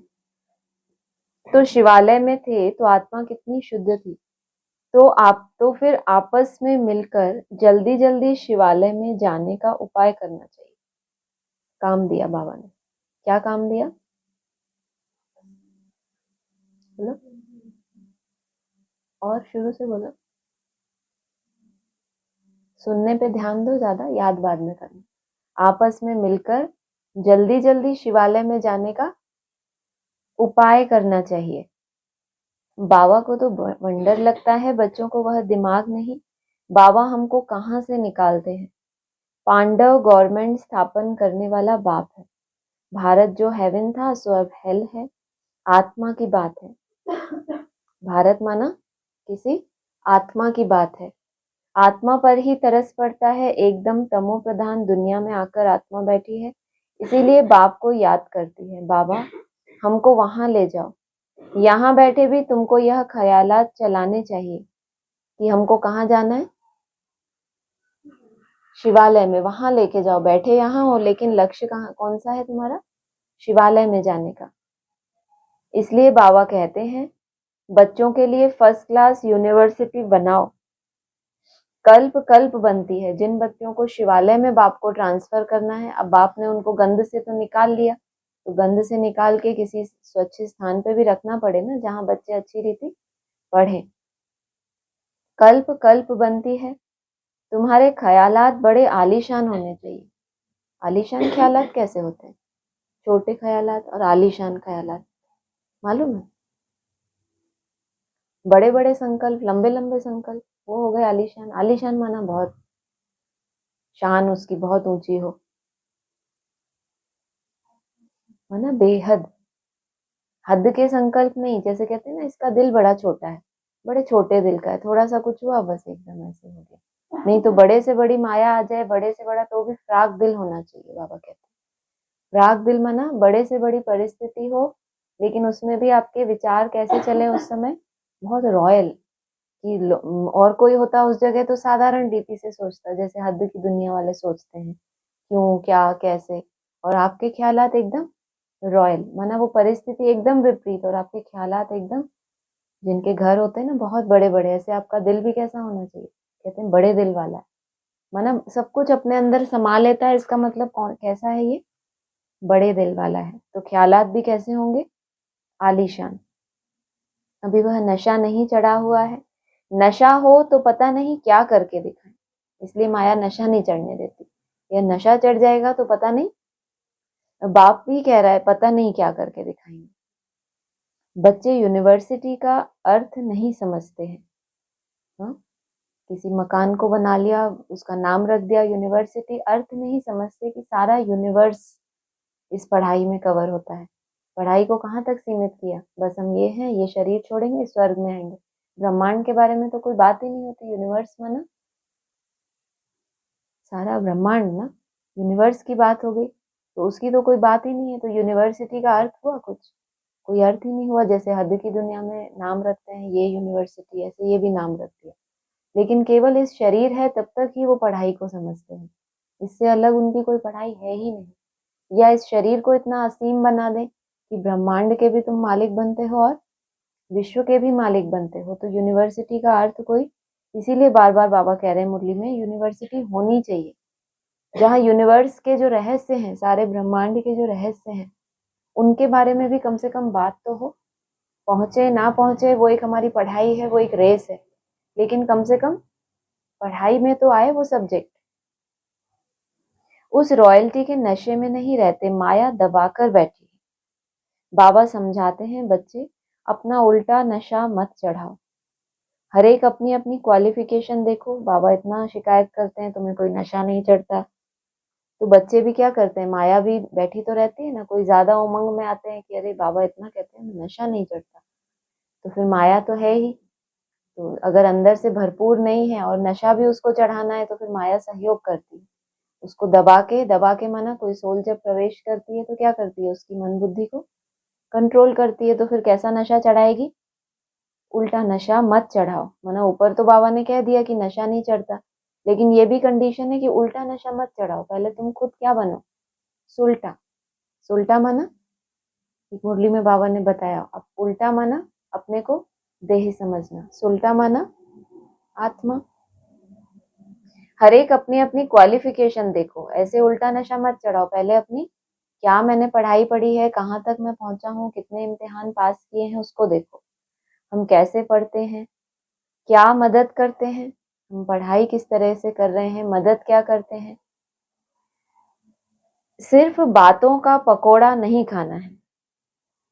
तो शिवालय में थे तो आत्मा कितनी शुद्ध थी। तो आप तो फिर आपस में मिलकर जल्दी जल्दी शिवालय में जाने का उपाय करना चाहिए। काम दिया बाबा ने, क्या काम दिया बोलो, और शुरू से बोलो, सुनने पे ध्यान दो, ज्यादा याद बाद में करना। आपस में मिलकर जल्दी जल्दी शिवालय में जाने का उपाय करना चाहिए। बाबा को तो वंडर लगता है, बच्चों को वह दिमाग नहीं, बाबा हमको कहाँ से निकालते हैं। पांडव गवर्नमेंट स्थापन करने वाला बाप है। भारत जो हेवन था सो अब हेल है। आत्मा की बात है। भारत माना किसी आत्मा की बात है। आत्मा पर ही तरस पड़ता है, एकदम तमो प्रधान दुनिया में आकर आत्मा बैठी है, इसीलिए बाप को याद करती है। बाबा हमको वहां ले जाओ। यहाँ बैठे भी तुमको यह ख्यालात चलाने चाहिए कि हमको कहाँ जाना है, शिवालय में, वहां लेके जाओ। बैठे यहाँ हो लेकिन लक्ष्य कहाँ, कौन सा है तुम्हारा, शिवालय में जाने का। इसलिए बाबा कहते हैं बच्चों के लिए फर्स्ट क्लास यूनिवर्सिटी बनाओ। कल्प कल्प बनती है। जिन बच्चों को शिवालय में बाप को ट्रांसफर करना है, अब बाप ने उनको गंध से तो निकाल लिया, तो गंध से निकाल के किसी स्वच्छ स्थान पे भी रखना पड़े ना, जहां बच्चे अच्छी रीति पढ़े। कल्प कल्प बनती है। तुम्हारे ख्यालात बड़े आलीशान होने चाहिए। आलीशान ख्यालात कैसे होते हैं, छोटे ख्यालात और आलीशान ख्यालात मालूम है। बड़े बड़े संकल्प, लंबे लंबे संकल्प, वो हो गए आलीशान। आलीशान माना बहुत शान उसकी बहुत ऊंची हो, माना बेहद। हद के संकल्प नहीं, जैसे कहते हैं ना इसका दिल बड़ा छोटा है, बड़े छोटे दिल का है, थोड़ा सा कुछ हुआ बस एकदम ऐसे हो गया। नहीं तो बड़े से बड़ी माया आ जाए, बड़े से बड़ा, तो भी फ्राक दिल होना चाहिए। बाबा कहते हैं फ्राक दिल माना बड़े से बड़ी परिस्थिति हो, लेकिन उसमें भी आपके विचार कैसे चले उस समय, बहुत रॉयल। कि और कोई होता उस जगह तो साधारण रीति से सोचता, जैसे हद की दुनिया वाले सोचते हैं, क्यों क्या कैसे। और आपके ख्यालात एकदम रॉयल, माना वो परिस्थिति एकदम विपरीत और आपके ख्यालात एकदम, जिनके घर होते हैं ना बहुत बड़े बड़े, ऐसे आपका दिल भी कैसा होना चाहिए, कहते हैं बड़े दिल वाला है। माना सब कुछ अपने अंदर समा लेता है, इसका मतलब कौन कैसा है ये, बड़े दिल वाला है। तो ख्यालात भी कैसे होंगे, आलीशान। अभी वह नशा नहीं चढ़ा हुआ है। नशा हो तो पता नहीं क्या करके दिखाएं, इसलिए माया नशा नहीं चढ़ने देती। यह नशा चढ़ जाएगा तो पता नहीं, बाप भी कह रहा है पता नहीं क्या करके दिखाएंगे। बच्चे यूनिवर्सिटी का अर्थ नहीं समझते हैं। हाँ? किसी मकान को बना लिया, उसका नाम रख दिया यूनिवर्सिटी, अर्थ नहीं समझते कि सारा यूनिवर्स इस पढ़ाई में कवर होता है। पढ़ाई को कहाँ तक सीमित किया, बस हम ये हैं, ये शरीर छोड़ेंगे स्वर्ग में आएंगे। ब्रह्मांड के बारे में तो कोई बात ही नहीं होती। यूनिवर्स माना सारा ब्रह्मांड ना, यूनिवर्स की बात हो गई तो उसकी तो कोई बात ही नहीं है। तो यूनिवर्सिटी का अर्थ हुआ कुछ, कोई अर्थ ही नहीं हुआ। जैसे हद की दुनिया में नाम रखते हैं ये यूनिवर्सिटी, ऐसे ये भी नाम रख दिया, लेकिन केवल इस शरीर है तब तक ही वो पढ़ाई को समझते हैं, इससे अलग उनकी कोई पढ़ाई है ही नहीं। या इस शरीर को इतना असीम बना दें कि ब्रह्मांड के भी तुम मालिक बनते हो और विश्व के भी मालिक बनते हो, तो यूनिवर्सिटी का अर्थ कोई, इसीलिए बार बार बाबा कह रहे हैं मुरली में यूनिवर्सिटी होनी चाहिए, जहाँ यूनिवर्स के जो रहस्य हैं, सारे ब्रह्मांड के जो रहस्य हैं, उनके बारे में भी कम से कम बात तो हो। पहुंचे ना पहुंचे वो एक हमारी पढ़ाई है, वो एक रेस है, लेकिन कम से कम पढ़ाई में तो आए वो सब्जेक्ट। उस रॉयल्टी के नशे में नहीं रहते, माया दबाकर बैठी। बाबा समझाते हैं बच्चे अपना उल्टा नशा मत चढ़ाओ। हर एक अपनी अपनी क्वालिफिकेशन देखो। बाबा इतना शिकायत करते हैं तुम्हें कोई नशा नहीं चढ़ता, तो बच्चे भी क्या करते हैं, माया भी बैठी तो रहती है ना। कोई ज्यादा उमंग में आते हैं कि अरे बाबा इतना कहते हैं नशा नहीं चढ़ता, तो फिर माया तो है ही। तो अगर अंदर से भरपूर नहीं है और नशा भी उसको चढ़ाना है, तो फिर माया सहयोग करती है उसको दबा के माना कोई सोल जब प्रवेश करती है तो क्या करती है, उसकी मन बुद्धि को कंट्रोल करती है। तो फिर कैसा नशा चढ़ाएगी, उल्टा नशा मत चढ़ाओ। माना ऊपर तो बाबा ने कह दिया कि नशा नहीं चढ़ता, लेकिन ये भी कंडीशन है कि उल्टा नशा मत चढ़ाओ। पहले तुम खुद क्या बनो, सुल्टा। सुल्टा माना एक मुरली में बाबा ने बताया, अब उल्टा माना अपने को देह समझना, सुल्टा माना आत्मा। हर एक अपनी अपनी क्वालिफिकेशन देखो, ऐसे उल्टा नशा मत चढ़ाओ। पहले अपनी क्या मैंने पढ़ाई पढ़ी है, कहाँ तक मैं पहुंचा हूँ, कितने इम्तिहान पास किए हैं, उसको देखो। हम कैसे पढ़ते हैं, क्या मदद करते हैं, हम पढ़ाई किस तरह से कर रहे हैं, मदद क्या करते हैं। सिर्फ बातों का पकोड़ा नहीं खाना है।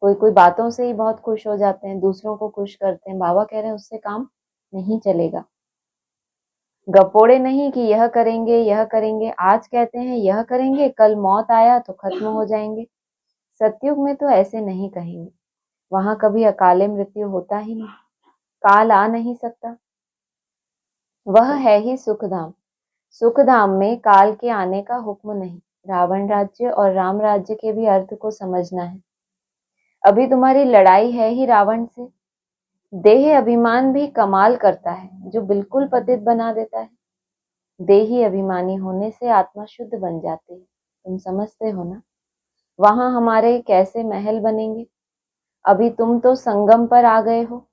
कोई कोई बातों से ही बहुत खुश हो जाते हैं, दूसरों को खुश करते हैं। बाबा कह रहे हैं उससे काम नहीं चलेगा। गपोड़े नहीं कि यह करेंगे यह करेंगे, आज कहते हैं यह करेंगे, कल मौत आया तो खत्म हो जाएंगे। सतयुग में तो ऐसे नहीं कहेंगे, वहां कभी अकाले मृत्यु होता ही नहीं, काल आ नहीं सकता। वह है ही सुखधाम। सुखधाम में काल के आने का हुक्म नहीं। रावण राज्य और राम राज्य के भी अर्थ को समझना है। अभी तुम्हारी लड़ाई है ही रावण से। देह अभिमान भी कमाल करता है, जो बिल्कुल पतित बना देता है। देही अभिमानी होने से आत्मा शुद्ध बन जाती है। तुम समझते हो ना, वहां हमारे कैसे महल बनेंगे। अभी तुम तो संगम पर आ गए हो,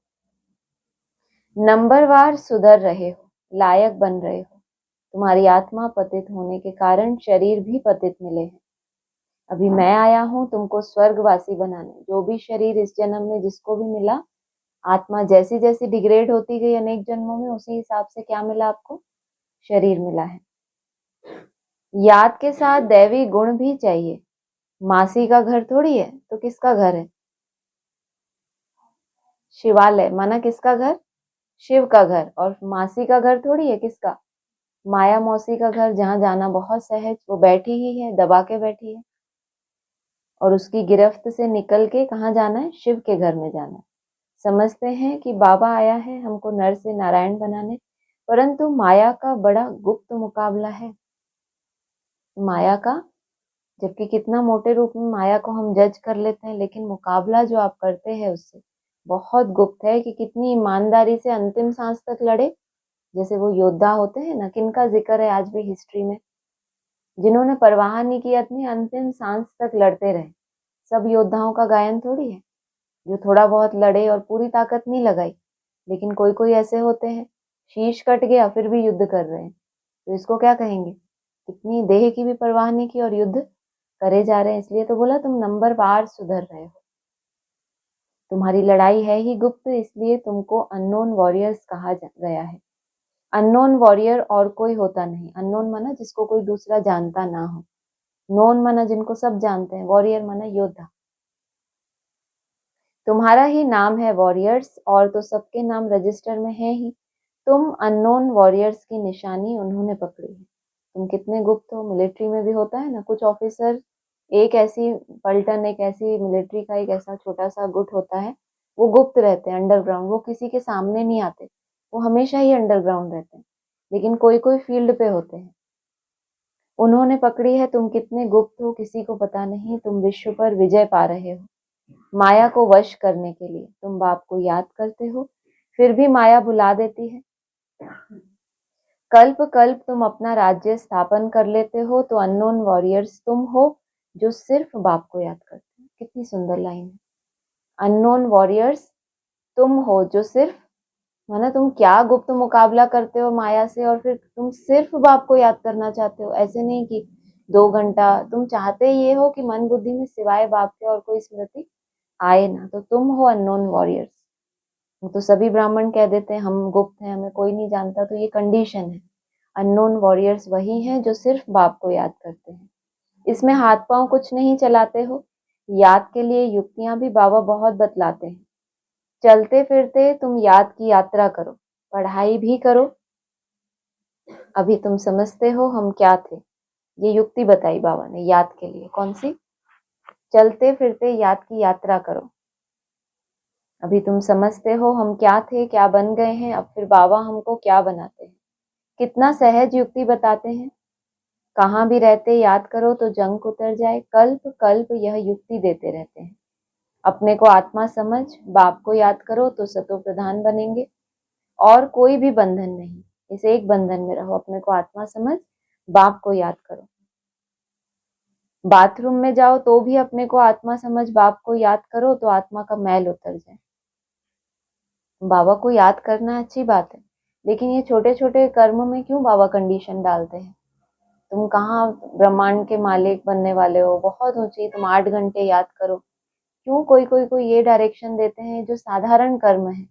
नंबरवार सुधर रहे हो, लायक बन रहे हो। तुम्हारी आत्मा पतित होने के कारण शरीर भी पतित मिले हैं। अभी मैं आया हूं तुमको स्वर्गवासी बनाने। जो भी शरीर इस जन्म में जिसको भी मिला, आत्मा जैसी जैसी डिग्रेड होती गई अनेक जन्मों में, उसी हिसाब से क्या मिला आपको, शरीर मिला है। याद के साथ दैवी गुण भी चाहिए। मासी का घर थोड़ी है तो किसका घर है, शिवालय माना किसका घर, शिव का घर। और मासी का घर थोड़ी है किसका, माया मौसी का घर, जहां जाना बहुत सहज। वो बैठी ही है, दबा के बैठी है, और उसकी गिरफ्त से निकल के कहाँ जाना है, शिव के घर में जाना है। समझते हैं कि बाबा आया है हमको नर से नारायण बनाने, परंतु माया का बड़ा गुप्त मुकाबला है। माया का, जबकि कितना मोटे रूप में माया को हम जज कर लेते हैं, लेकिन मुकाबला जो आप करते हैं उससे बहुत गुप्त है कि कितनी ईमानदारी से अंतिम सांस तक लड़े। जैसे वो योद्धा होते हैं ना, किनका जिक्र है आज भी हिस्ट्री में, जिन्होंने परवाह नहीं की, अपनी अंतिम सांस तक लड़ते रहे। सब योद्धाओं का गायन थोड़ी है जो थोड़ा बहुत लड़े और पूरी ताकत नहीं लगाई, लेकिन कोई कोई ऐसे होते हैं शीश कट गया फिर भी युद्ध कर रहे हैं। तो इसको क्या कहेंगे, इतनी देह की भी परवाह नहीं की और युद्ध करे जा रहे हैं। इसलिए तो बोला तुम नंबर बार सुधर रहे हो। तुम्हारी लड़ाई है ही गुप्त, इसलिए तुमको अननोन वॉरियर्स कहा गया है। अननोन वॉरियर और कोई होता नहीं। अननोन माना जिसको कोई दूसरा जानता ना हो, नोन माना जिनको सब जानते हैं, वॉरियर माना योद्धा। तुम्हारा ही नाम है वॉरियर्स, और तो सबके नाम रजिस्टर में है ही। तुम अननोन वॉरियर्स की निशानी उन्होंने पकड़ी है। तुम कितने गुप्त हो। मिलिट्री में भी होता है ना, कुछ ऑफिसर, एक ऐसी पलटन, एक ऐसी मिलिट्री का एक ऐसा छोटा सा गुट होता है, वो गुप्त रहते हैं अंडरग्राउंड, वो किसी के सामने नहीं आते, वो हमेशा ही अंडरग्राउंड रहते हैं। लेकिन कोई कोई फील्ड पे होते हैं, उन्होंने पकड़ी है। तुम कितने गुप्त हो किसी को पता नहीं। तुम विश्व पर विजय पा रहे हो। माया को वश करने के लिए तुम बाप को याद करते हो, फिर भी माया भुला देती है। कल्प कल्प तुम अपना राज्य स्थापन कर लेते हो, तो अननोन वॉरियर्स तुम हो जो सिर्फ बाप को याद करते हो। कितनी सुंदर लाइन है, अननोन वॉरियर्स तुम हो जो सिर्फ, माना तुम क्या गुप्त मुकाबला करते हो माया से, और फिर तुम सिर्फ बाप को याद करना चाहते हो। ऐसे नहीं कि 2 घंटा, तुम चाहते ये हो कि मन बुद्धि में सिवाय बाप के और कोई स्मृति आए ना। तो तुम हो अननोन वॉरियर्स। वो तो सभी ब्राह्मण कह देते हैं हम गुप्त हैं, हमें कोई नहीं जानता, तो ये कंडीशन है। अननोन वॉरियर्स वही हैं जो सिर्फ बाप को याद करते हैं। इसमें हाथ पांव कुछ नहीं चलाते हो। याद के लिए युक्तियां भी बाबा बहुत बतलाते हैं। चलते फिरते तुम याद की यात्रा करो, पढ़ाई भी करो। अभी तुम समझते हो हम क्या थे। ये युक्ति बताई बाबा ने याद के लिए। कौन सी, चलते फिरते याद की यात्रा करो। अभी तुम समझते हो हम क्या थे, क्या बन गए हैं। अब फिर बाबा हमको क्या बनाते हैं। कितना सहज युक्ति बताते हैं। कहाँ भी रहते याद करो तो जंग उतर जाए। कल्प कल्प यह युक्ति देते रहते हैं। अपने को आत्मा समझ, बाप को याद करो तो सतो प्रधान बनेंगे। और कोई भी बंधन नहीं, इस एक बंधन में रहो। अपने को आत्मा समझ, बाप को याद करो। बाथरूम में जाओ तो भी अपने को आत्मा समझ, बाप को याद करो, तो आत्मा का मैल उतर जाए। बाबा को याद करना अच्छी बात है, लेकिन ये छोटे छोटे कर्म में क्यों बाबा कंडीशन डालते हैं? तुम कहाँ ब्रह्मांड के मालिक बनने वाले हो, बहुत ऊंची, तुम 8 घंटे याद करो। क्यों कोई कोई कोई ये डायरेक्शन देते हैं जो साधारण कर्म है,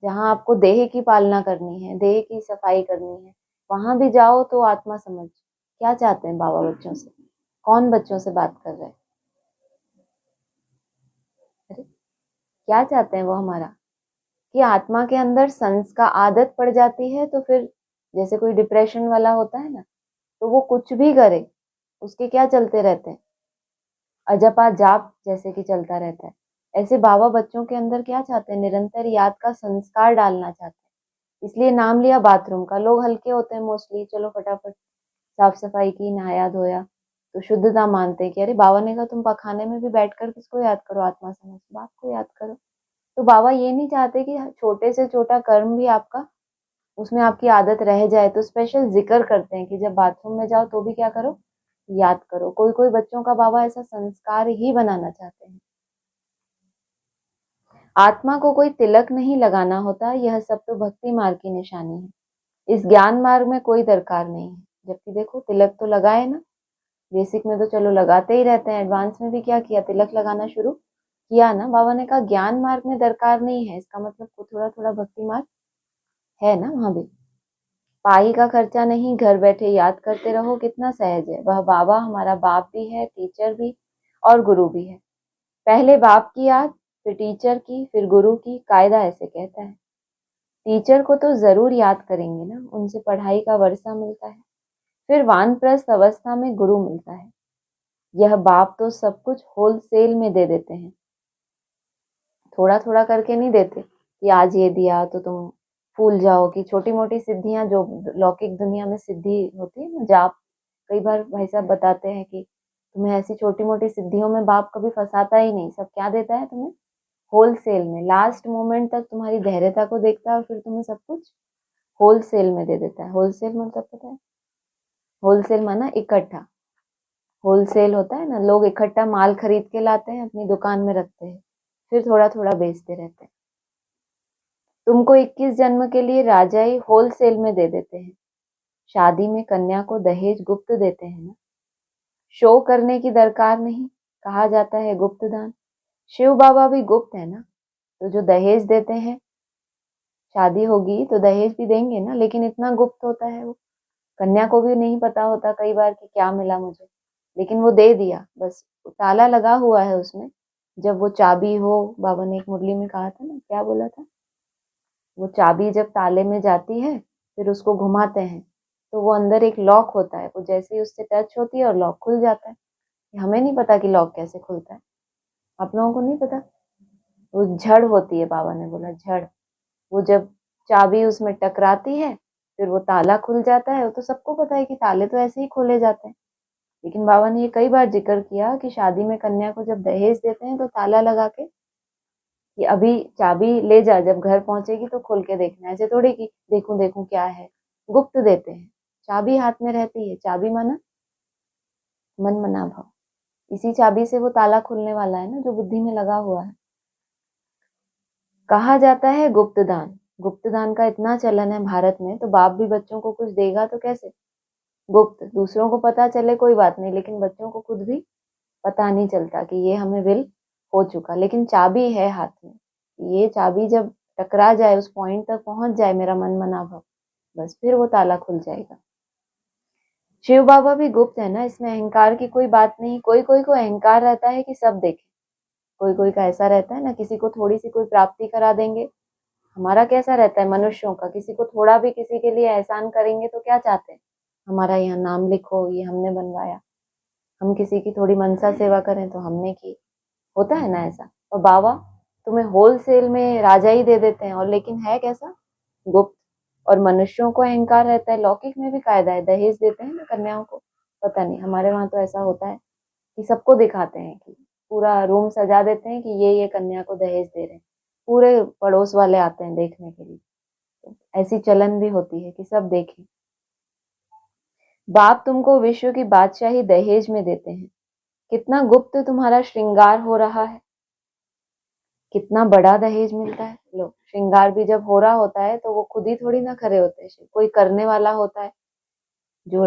जहाँ आपको देह की पालना करनी है, देह की सफाई करनी है, वहां भी जाओ तो आत्मा समझ। क्या चाहते हैं बाबा बच्चों से? कौन बच्चों से बात कर रहे हैं? अरे क्या चाहते हैं वो हमारा? कि आत्मा के अंदर संस का आदत पड़ जाती है, तो फिर जैसे कोई डिप्रेशन वाला होता है ना, तो वो कुछ भी करे, उसके क्या चलते रहते हैं? अजपा जाप जैसे कि चलता रहता है। ऐसे बाबा बच्चों के अंदर क्या चाहते हैं? निरंतर याद का संस्कार डालना चाहते हैं। इसलिए नाम लिया बाथरूम का, लोग हल्के होते हैं मोस्टली, चलो फटाफट साफ सफाई की, नहाया धोया, तो शुद्धता मानते हैं कि अरे बाबा ने कहा तुम पखाने में भी बैठकर किसको याद करो, आत्मा समझ, बाप को याद करो। तो बाबा ये नहीं चाहते कि छोटे से छोटा कर्म भी आपका उसमें आपकी आदत रह जाए, तो स्पेशल जिक्र करते हैं कि जब बाथरूम में जाओ तो भी क्या करो, याद करो। कोई कोई बच्चों का बाबा ऐसा संस्कार ही बनाना चाहते हैं। आत्मा को कोई तिलक नहीं लगाना होता, यह सब तो भक्ति मार्ग की निशानी है। इस ज्ञान मार्ग में कोई दरकार नहीं है। जबकि देखो तिलक तो लगाए ना, बेसिक में तो चलो लगाते ही रहते हैं, एडवांस में भी क्या किया, तिलक लगाना शुरू किया ना। बाबा ने कहा ज्ञान मार्ग में दरकार नहीं है, इसका मतलब थोड़ा थोड़ा भक्ति मार्ग है ना वहां भी। पाई का खर्चा नहीं, घर बैठे याद करते रहो, कितना सहज है। वह बाबा हमारा बाप भी है, टीचर भी और गुरु भी है। पहले बाप की याद, फिर टीचर की, फिर गुरु की, कायदा ऐसे कहता है। टीचर को तो जरूर याद करेंगे ना, उनसे पढ़ाई का वर्षा मिलता है, फिर वानप्रस्थ अवस्था में गुरु मिलता है। यह बाप तो सब कुछ होलसेल में दे देते हैं, थोड़ा थोड़ा करके नहीं देते कि आज ये दिया तो तुम फूल जाओ। कि छोटी मोटी सिद्धियां जो लौकिक दुनिया में सिद्धि होती है ना, जाप, कई बार भाई साहब बताते हैं कि तुम्हें ऐसी छोटी मोटी सिद्धियों में बाप कभी फंसाता ही नहीं। सब क्या देता है तुम्हें? होलसेल में, लास्ट मोमेंट तक तुम्हारी धैर्यता को देखता है और फिर तुम्हें सब कुछ होलसेल में दे देता है। होलसेल मतलब पता है? होलसेल माना इकट्ठा। होलसेल होता है ना, लोग इकट्ठा माल खरीद के लाते हैं, अपनी दुकान में रखते हैं, फिर थोड़ा थोड़ा बेचते रहते हैं। तुमको 21 जन्म के लिए राजाई होलसेल में दे देते हैं। शादी में कन्या को दहेज गुप्त देते हैं ना, शो करने की दरकार नहीं, कहा जाता है गुप्त दान। शिव बाबा भी गुप्त है ना, तो जो दहेज देते हैं, शादी होगी तो दहेज भी देंगे ना, लेकिन इतना गुप्त होता है वो, कन्या को भी नहीं पता होता कई बार कि क्या मिला मुझे, लेकिन वो दे दिया, बस ताला लगा हुआ है उसमें। जब वो चाबी हो, बाबा ने एक मुरली में कहा था ना, क्या बोला था, वो चाबी जब ताले में जाती है फिर उसको घुमाते हैं तो वो अंदर एक लॉक होता है, वो जैसे ही उससे टच होती है और लॉक खुल जाता है। हमें नहीं पता कि लॉक कैसे खुलता है, आप लोगों को नहीं पता। वो झड़ होती है, बाबा ने बोला झड़। वो जब चाबी उसमें टकराती है फिर वो ताला खुल जाता है। वो तो सबको पता है कि ताले तो ऐसे ही खोले जाते हैं, लेकिन बाबा ने ये कई बार जिक्र किया कि शादी में कन्या को जब दहेज देते हैं तो ताला लगा के कि अभी चाबी ले जा, जब घर पहुंचेगी तो खोल के देखना, ऐसे थोड़ी कि देखूं देखूं क्या है। गुप्त देते हैं, चाबी हाथ में रहती है। चाबी माना मन मना भाव, इसी चाबी से वो ताला खुलने वाला है ना जो बुद्धि में लगा हुआ है। कहा जाता है गुप्त दान, गुप्त दान का इतना चलन है भारत में, तो बाप भी बच्चों को कुछ देगा तो कैसे? गुप्त, दूसरों को पता चले कोई बात नहीं, लेकिन बच्चों को खुद भी पता नहीं चलता कि ये हमें विल हो चुका, लेकिन चाबी है हाथ में। ये चाबी जब टकरा जाए, उस पॉइंट तक पहुंच जाए मेरा मन मना भाव, बस फिर वो ताला खुल जाएगा। शिव बाबा भी गुप्त है ना, इसमें अहंकार की कोई बात नहीं। कोई कोई को अहंकार रहता है कि सब देखे, कोई कोई का ऐसा रहता है ना, किसी को थोड़ी सी कोई प्राप्ति करा देंगे। हमारा कैसा रहता है मनुष्यों का, किसी को थोड़ा भी किसी के लिए एहसान करेंगे तो क्या चाहते हैं, हमारा यहाँ नाम लिखो, ये हमने बनवाया। हम किसी की थोड़ी मनसा सेवा करें तो हमने की, होता है ना ऐसा। और बाबा तुम्हें होलसेल में राजा ही दे देते हैं, और लेकिन है कैसा, गुप्त। और मनुष्यों को अहंकार रहता है, लौकिक में भी कायदा है, दहेज देते हैं ना कन्याओं को। पता नहीं हमारे वहां तो ऐसा होता है कि सबको दिखाते हैं, कि पूरा रूम सजा देते हैं कि ये कन्या को दहेज दे रहे हैं, पूरे पड़ोस वाले आते हैं देखने के लिए। तो ऐसी चलन भी होती है कि सब देखें। बाप तुमको विश्व की बादशाही दहेज में देते हैं, कितना गुप्त तुम्हारा श्रृंगार हो रहा है। कितना बड़ा दहेज मिलता है। लो, श्रृंगार भी जब हो रहा होता है तो वो खुद ही थोड़ी ना खड़े होते हैं, कोई करने वाला होता है। जो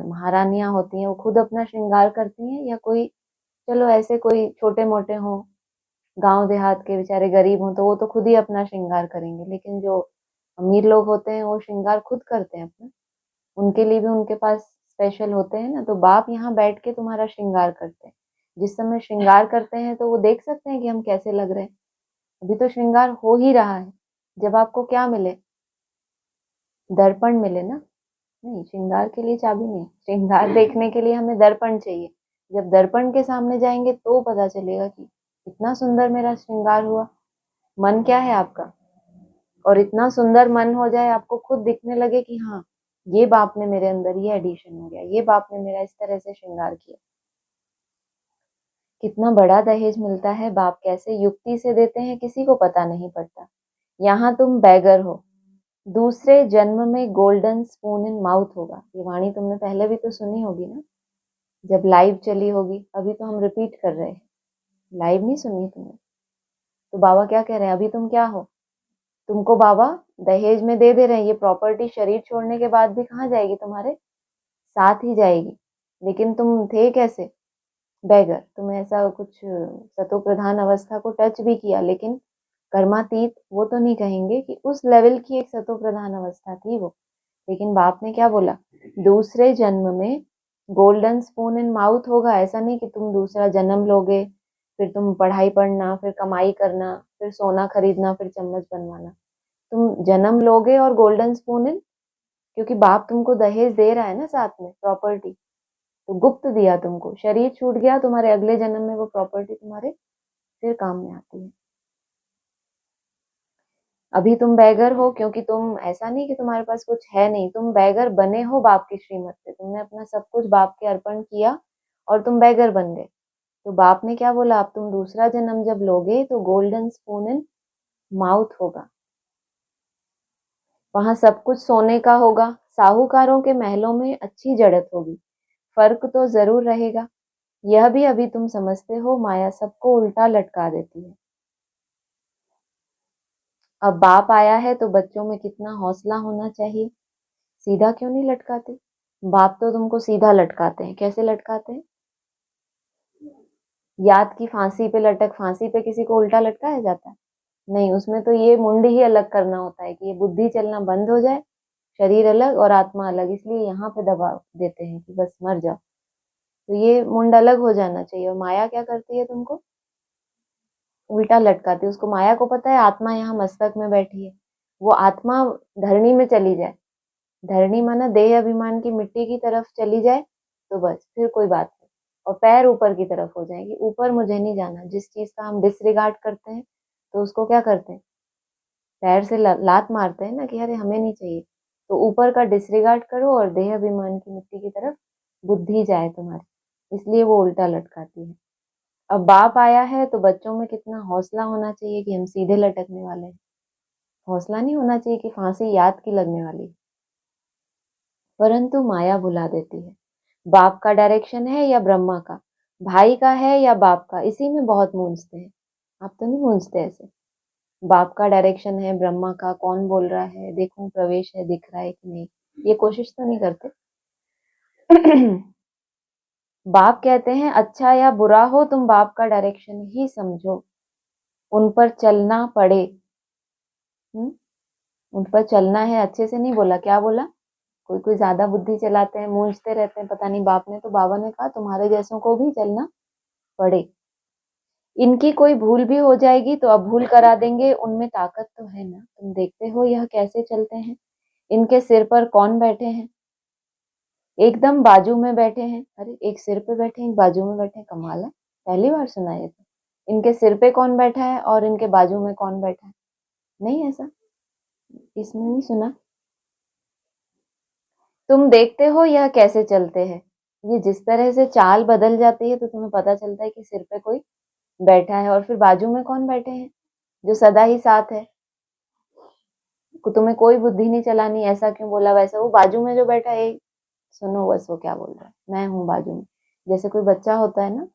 महारानियां होती हैं वो खुद अपना श्रृंगार करती हैं, या कोई, चलो ऐसे कोई छोटे मोटे हो, गांव देहात के बेचारे गरीब हों, तो वो तो खुद ही अपना श्रृंगार करेंगे। लेकिन जो अमीर लोग होते हैं वो श्रृंगार खुद करते हैं अपना, उनके लिए भी उनके पास स्पेशल होते हैं ना। तो बाप यहाँ बैठ के तुम्हारा श्रृंगार करते हैं। जिस समय श्रृंगार करते हैं तो वो देख सकते हैं कि हम कैसे लग रहे हैं। अभी तो श्रृंगार हो ही रहा है। जब आपको क्या मिले, दर्पण मिले ना। नहीं, श्रृंगार के लिए चाबी नहीं, श्रृंगार देखने के लिए हमें दर्पण चाहिए। जब दर्पण के सामने जाएंगे तो पता चलेगा कि इतना सुंदर मेरा श्रृंगार हुआ। मन क्या है आपका, और इतना सुंदर मन हो जाए, आपको खुद दिखने लगे कि हाँ, ये बाप ने मेरे अंदर ये एडिशन हो गया, ये बाप ने मेरा इस तरह से श्रृंगार किया। कितना बड़ा दहेज मिलता है। बाप कैसे युक्ति से देते हैं किसी को पता नहीं पड़ता। यहाँ तुम बैगर हो, दूसरे जन्म में गोल्डन स्पून इन माउथ होगा। ये वाणी तुमने पहले भी तो सुनी होगी ना, जब लाइव चली होगी। अभी तो हम रिपीट कर रहे हैं, लाइव नहीं सुनी तुमने। तो बाबा क्या कह रहे हैं, अभी तुम क्या हो, तुमको बाबा दहेज में दे रहे हैं। ये प्रॉपर्टी शरीर छोड़ने के बाद भी कहाँ जाएगी, तुम्हारे साथ ही जाएगी। लेकिन तुम थे कैसे, बैगर। तुम ऐसा कुछ सतो प्रधान अवस्था को टच भी किया, लेकिन कर्मातीत वो तो नहीं कहेंगे कि उस लेवल की एक सतो प्रधान अवस्था थी वो। लेकिन बाप ने क्या बोला, दूसरे जन्म में गोल्डन स्पून इन माउथ होगा। ऐसा नहीं कि तुम दूसरा जन्म लोगे, फिर तुम पढ़ाई पढ़ना, फिर कमाई करना, फिर सोना खरीदना, फिर चम्मच बनवाना। तुम जन्म लोगे और गोल्डन स्पून इन, क्योंकि बाप तुमको दहेज दे रहा है ना साथ में प्रॉपर्टी, तो गुप्त दिया तुमको। शरीर छूट गया, तुम्हारे अगले जन्म में वो प्रॉपर्टी तुम्हारे फिर काम में आती है। अभी तुम बैगर हो क्योंकि तुम, ऐसा नहीं कि तुम्हारे पास कुछ है नहीं, तुम बैगर बने हो बाप की श्रीमत से। तुमने अपना सब कुछ बाप के अर्पण किया और तुम बैगर बन गए। तो बाप ने क्या बोला, अब तुम दूसरा जन्म जब लोगे तो गोल्डन स्पून इन माउथ होगा। वहां सब कुछ सोने का होगा। साहूकारों के महलों में अच्छी जड़त होगी। फर्क तो जरूर रहेगा। यह भी अभी तुम समझते हो, माया सबको उल्टा लटका देती है। अब बाप आया है तो बच्चों में कितना हौसला होना चाहिए। सीधा क्यों नहीं लटकाते। बाप तो तुमको सीधा लटकाते हैं। कैसे लटकाते हैं, याद की फांसी पे लटक, फांसी पे किसी को उल्टा लटकाया जाता है नहीं। उसमें तो ये मुंडी ही अलग करना होता है कि ये बुद्धि चलना बंद हो जाए, शरीर अलग और आत्मा अलग। इसलिए यहाँ पे दबाव देते हैं कि बस मर जाओ। तो ये मुंड अलग हो जाना चाहिए। और माया क्या करती है, तुमको उल्टा लटकाती है। उसको, माया को पता है आत्मा यहाँ मस्तक में बैठी है। वो आत्मा धरणी में चली जाए, धरणी माना देह अभिमान की मिट्टी की तरफ चली जाए, तो बस फिर कोई बात नहीं। और पैर ऊपर की तरफ हो जाएगी, ऊपर मुझे नहीं जाना। जिस चीज का हम डिसरिगार्ड करते हैं तो उसको क्या करते हैं, पैर से लात मारते हैं ना कि अरे हमें नहीं चाहिए। तो ऊपर का डिसरिगार्ड करो और देह अभिमान की मिट्टी की तरफ बुद्धि जाए तुम्हारी, इसलिए वो उल्टा लटकाती है। अब बाप आया है तो बच्चों में कितना हौसला होना चाहिए कि हम सीधे लटकने वाले हैं। हौसला नहीं होना चाहिए कि फांसी याद की लगने वाली है। परंतु माया भुला देती है। बाप का डायरेक्शन है या ब्रह्मा का, भाई का है या बाप का, इसी में बहुत मूंझते हैं। आप तो नहीं मूंझते ऐसे, बाप का डायरेक्शन है, ब्रह्मा का, कौन बोल रहा है, देखूं प्रवेश है, दिख रहा है कि नहीं, ये कोशिश तो नहीं करते। बाप कहते हैं अच्छा या बुरा हो तुम बाप का डायरेक्शन ही समझो, उन पर चलना पड़े। उन पर चलना है, अच्छे से नहीं बोला, क्या बोला, कोई कोई ज्यादा बुद्धि चलाते हैं, मूंझते रहते हैं, पता नहीं। बाप ने तो, बाबा ने कहा तुम्हारे जैसों को भी चलना पड़े। इनकी कोई भूल भी हो जाएगी तो अब भूल करा देंगे, उनमें ताकत तो है ना। तुम देखते हो यह कैसे चलते हैं। इनके सिर पर कौन बैठे हैं, एकदम बाजू में बैठे हैं। अरे एक सिर पे बैठे, एक बाजू में बैठे, कमाल है, पहली बार सुना ये तो। इनके सिर पे कौन बैठा है और इनके बाजू में कौन बैठा है, नहीं ऐसा इसमें नहीं सुना। तुम देखते हो यह कैसे चलते हैं। ये जिस तरह से चाल बदल जाती है तो तुम्हें पता चलता है कि सिर पे कोई बैठा है और फिर बाजू में कौन बैठे हैं, जो सदा ही साथ है। तुम्हें कोई बुद्धि नहीं चलानी, ऐसा क्यों बोला, वैसा। वो बाजू में जो बैठा है, सुनो बस वो क्या बोल रहा है, मैं हूँ बाजू में। जैसे कोई बच्चा होता है ना,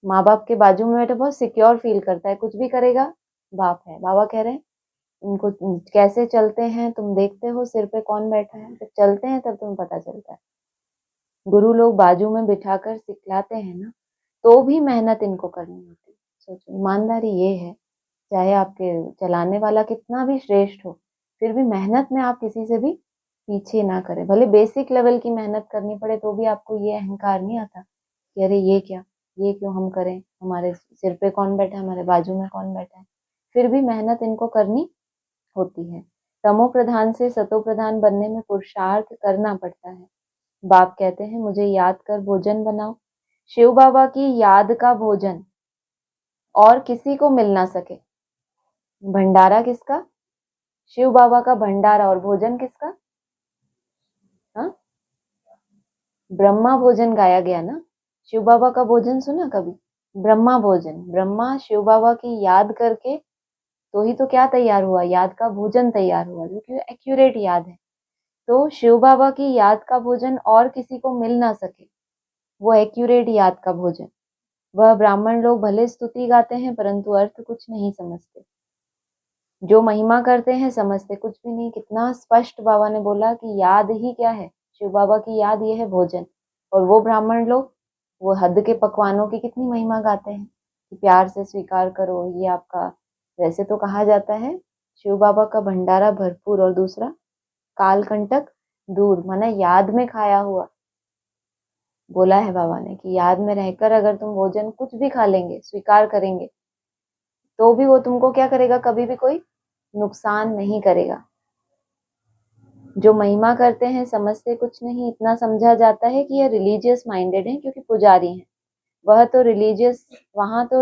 माँ बाप के बाजू में बैठे बहुत सिक्योर फील करता है, कुछ भी करेगा बाप है। बाबा कह रहे हैं उनको कैसे चलते हैं तुम देखते हो, सिर पे कौन बैठा है, जब चलते हैं तब तुम्हें पता चलता है। गुरु लोग बाजू में बिठाकर सिखलाते हैं ना, तो भी मेहनत इनको करनी होती है। सोचो, ईमानदारी ये है, चाहे आपके चलाने वाला कितना भी श्रेष्ठ हो, फिर भी मेहनत में आप किसी से भी पीछे ना करें। भले बेसिक लेवल की मेहनत करनी पड़े तो भी आपको ये अहंकार नहीं आता कि अरे ये क्या, ये क्यों हम करें, हमारे सिर पे कौन बैठा है, हमारे बाजू में कौन बैठा है। फिर भी मेहनत इनको करनी होती है। तमो प्रधान से सतो प्रधान बनने में पुरुषार्थ करना पड़ता है। बाप कहते हैं मुझे याद कर भोजन बनाओ। शिव बाबा की याद का भोजन और किसी को मिल ना सके। भंडारा किसका? शिव बाबा का भंडारा। और भोजन किसका? हाँ, ब्रह्मा भोजन गाया गया ना। शिव बाबा का भोजन सुना कभी? ब्रह्मा भोजन। ब्रह्मा शिव बाबा की याद करके तो ही तो क्या तैयार हुआ, याद का भोजन तैयार हुआ, जो कि एक्यूरेट याद है। तो शिव बाबा की याद का भोजन और किसी को मिल ना सके, वो एक्यूरेट याद का भोजन। वह ब्राह्मण लोग भले स्तुति गाते हैं परंतु अर्थ कुछ नहीं समझते। जो महिमा करते हैं समझते कुछ भी नहीं। कितना स्पष्ट बाबा ने बोला कि याद ही क्या है, शिव बाबा की याद ये है भोजन। और वो ब्राह्मण लोग वो हद के पकवानों की कितनी महिमा गाते हैं कि प्यार से स्वीकार करो, ये आपका। वैसे तो कहा जाता है शिव बाबा का भंडारा भरपूर और दूसरा काल कंटक दूर, माना याद में खाया हुआ। बोला है बाबा ने कि याद में रहकर अगर तुम भोजन कुछ भी खा लेंगे, स्वीकार करेंगे, तो भी वो तुमको क्या करेगा, कभी भी कोई नुकसान नहीं करेगा। जो महिमा करते हैं समझते कुछ नहीं। इतना समझा जाता है कि ये रिलीजियस माइंडेड है क्योंकि पुजारी हैं। वहां तो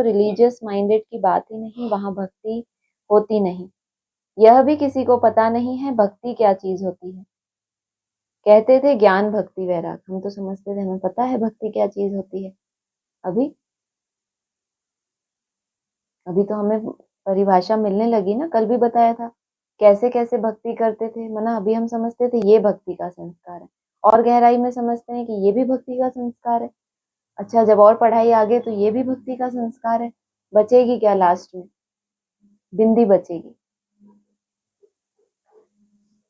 रिलीजियस माइंडेड की बात ही नहीं, वहां भक्ति होती नहीं। यह भी किसी को पता नहीं है भक्ति क्या चीज होती है। कहते थे ज्ञान भक्ति वैराग, हम तो समझते थे हमें पता है भक्ति क्या चीज होती है। अभी अभी तो हमें परिभाषा मिलने लगी ना, कल भी बताया था कैसे कैसे भक्ति करते थे। मना अभी हम समझते थे ये भक्ति का संस्कार है, और गहराई में समझते हैं कि ये भी भक्ति का संस्कार है। अच्छा, जब और पढ़ाई आगे तो ये भी भक्ति का संस्कार है। बचेगी क्या लास्ट में? बिंदी बचेगी।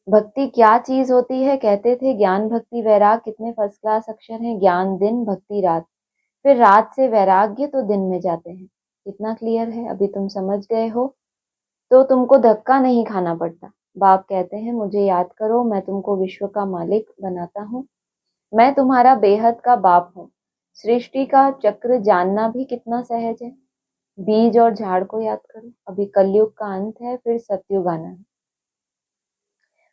भक्ति क्या चीज होती है? कहते थे ज्ञान भक्ति वैराग कितने फर्स्ट क्लास अक्षर हैं। ज्ञान दिन, भक्ति रात, फिर रात से वैराग्य तो दिन में जाते हैं। कितना क्लियर है, अभी तुम समझ गए हो तो तुमको धक्का नहीं खाना पड़ता। बाप कहते हैं मुझे याद करो, मैं तुमको विश्व का मालिक बनाता हूँ, मैं तुम्हारा बेहद का बाप हूँ। सृष्टि का चक्र जानना भी कितना सहज है। बीज और झाड़ को याद करो। अभी कलयुग का अंत है, फिर सतयुग आना है।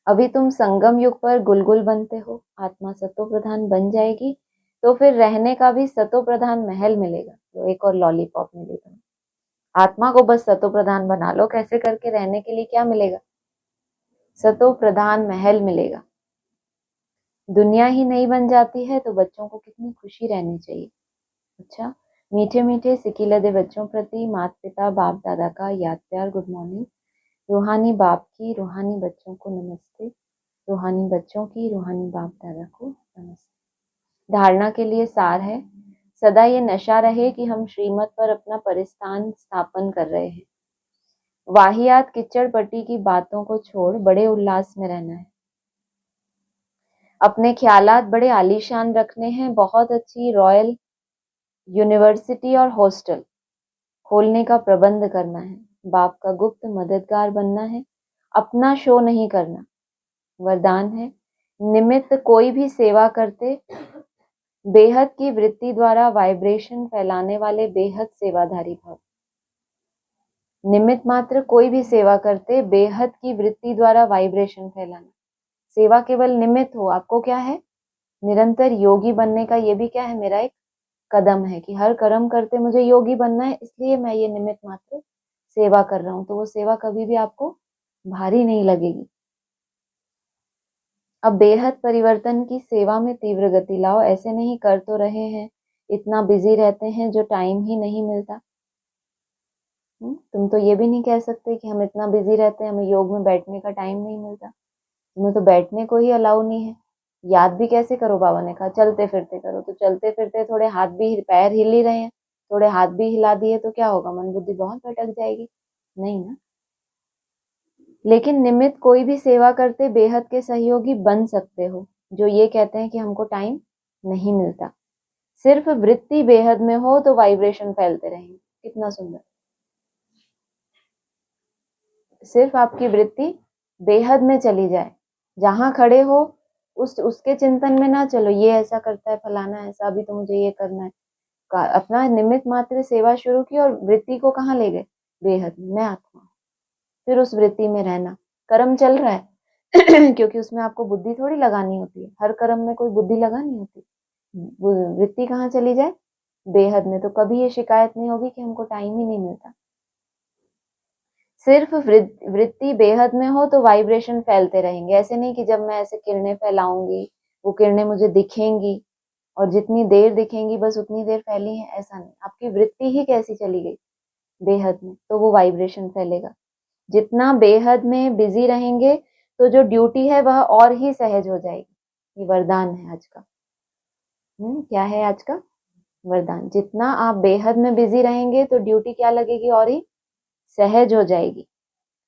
अभी तुम संगम युग पर गुलगुल बनते हो। आत्मा सतो प्रधान बन जाएगी तो फिर रहने का भी सतो प्रधान महल मिलेगा। तो एक और लॉलीपॉप मिलेगा। आत्मा को बस सतो प्रधान बना लो, कैसे करके रहने के लिए क्या मिलेगा? सतो प्रधान महल मिलेगा। दुनिया ही नहीं बन जाती है तो बच्चों को कितनी खुशी रहनी चाहिए। अच्छा, मीठे मीठे सिकिलदे बच्चों प्रति माता पिता बाप दादा का याद प्यार गुड मॉर्निंग। रूहानी बाप की रूहानी बच्चों को नमस्ते। रूहानी बच्चों की रूहानी बाप दादा को नमस्ते। धारणा के लिए सार है, सदा ये नशा रहे कि हम श्रीमत पर अपना परिस्थान स्थापन कर रहे हैं। वाहियात किच्चड़ पट्टी की बातों को छोड़ बड़े उल्लास में रहना है। अपने ख्यालात बड़े आलीशान रखने हैं। बहुत अच्छी रॉयल यूनिवर्सिटी और हॉस्टल खोलने का प्रबंध करना है। बाप का गुप्त मददगार बनना है, अपना शो नहीं करना। वरदान है, निमित्त कोई भी सेवा करते बेहद की वृत्ति द्वारा वाइब्रेशन फैलाने वाले बेहद सेवाधारी भव। निमित्त मात्र कोई भी सेवा करते बेहद की वृत्ति द्वारा वाइब्रेशन फैलाना। सेवा केवल निमित्त हो, आपको क्या है, निरंतर योगी बनने का। ये भी क्या है, मेरा एक कदम है कि हर कर्म करते मुझे योगी बनना है, इसलिए मैं ये निमित्त मात्र सेवा कर रहा हूं। तो वो सेवा कभी भी आपको भारी नहीं लगेगी। अब बेहद परिवर्तन की सेवा में तीव्र गति लाओ। ऐसे नहीं कर तो रहे हैं, इतना बिजी रहते हैं जो टाइम ही नहीं मिलता। तुम तो ये भी नहीं कह सकते कि हम इतना बिजी रहते हैं, हमें योग में बैठने का टाइम नहीं मिलता। तुम्हें तो बैठने को ही अलाउ नहीं है। याद भी कैसे करो? बाबा ने कहा चलते फिरते करो। तो चलते फिरते थोड़े हाथ भी पैर हिल ही रहे हैं, थोड़े हाथ भी हिला दिए तो क्या होगा, मन बुद्धि बहुत भटक जाएगी। नहीं ना। लेकिन निमित्त कोई भी सेवा करते बेहद के सहयोगी बन सकते हो, जो ये कहते हैं कि हमको टाइम नहीं मिलता। सिर्फ वृत्ति बेहद में हो तो वाइब्रेशन फैलते रहेंगे। कितना सुंदर। सिर्फ आपकी वृत्ति बेहद में चली जाए, जहां खड़े हो उसके चिंतन में ना चलो, ये ऐसा करता है फलाना ऐसा, अभी तो मुझे ये करना है। अपना निमित्त मात्र सेवा शुरू की और वृत्ति को कहाँ ले गए? बेहद में। मैं आत्मा हूँ। फिर उस वृत्ति में रहना। कर्म चल रहा है क्योंकि उसमें आपको बुद्धि थोड़ी लगानी होती है, हर कर्म में कोई बुद्धि लगानी होती। वृत्ति कहाँ चली जाए? बेहद में। तो कभी ये शिकायत नहीं होगी कि हमको टाइम ही नहीं मिलता। सिर्फ वृत्ति बेहद में हो तो वाइब्रेशन फैलते रहेंगे। ऐसे नहीं कि जब मैं ऐसे किरणें फैलाऊंगी वो किरणें मुझे दिखेंगी और जितनी देर दिखेंगी बस उतनी देर फैली है, ऐसा नहीं। आपकी वृत्ति ही कैसी चली गई? बेहद में, तो वो वाइब्रेशन फैलेगा। जितना बेहद में बिजी रहेंगे तो जो ड्यूटी है वह और ही सहज हो जाएगी। ये वरदान है आज का। क्या है आज का वरदान? जितना आप बेहद में बिजी रहेंगे तो ड्यूटी क्या लगेगी? और ही सहज हो जाएगी।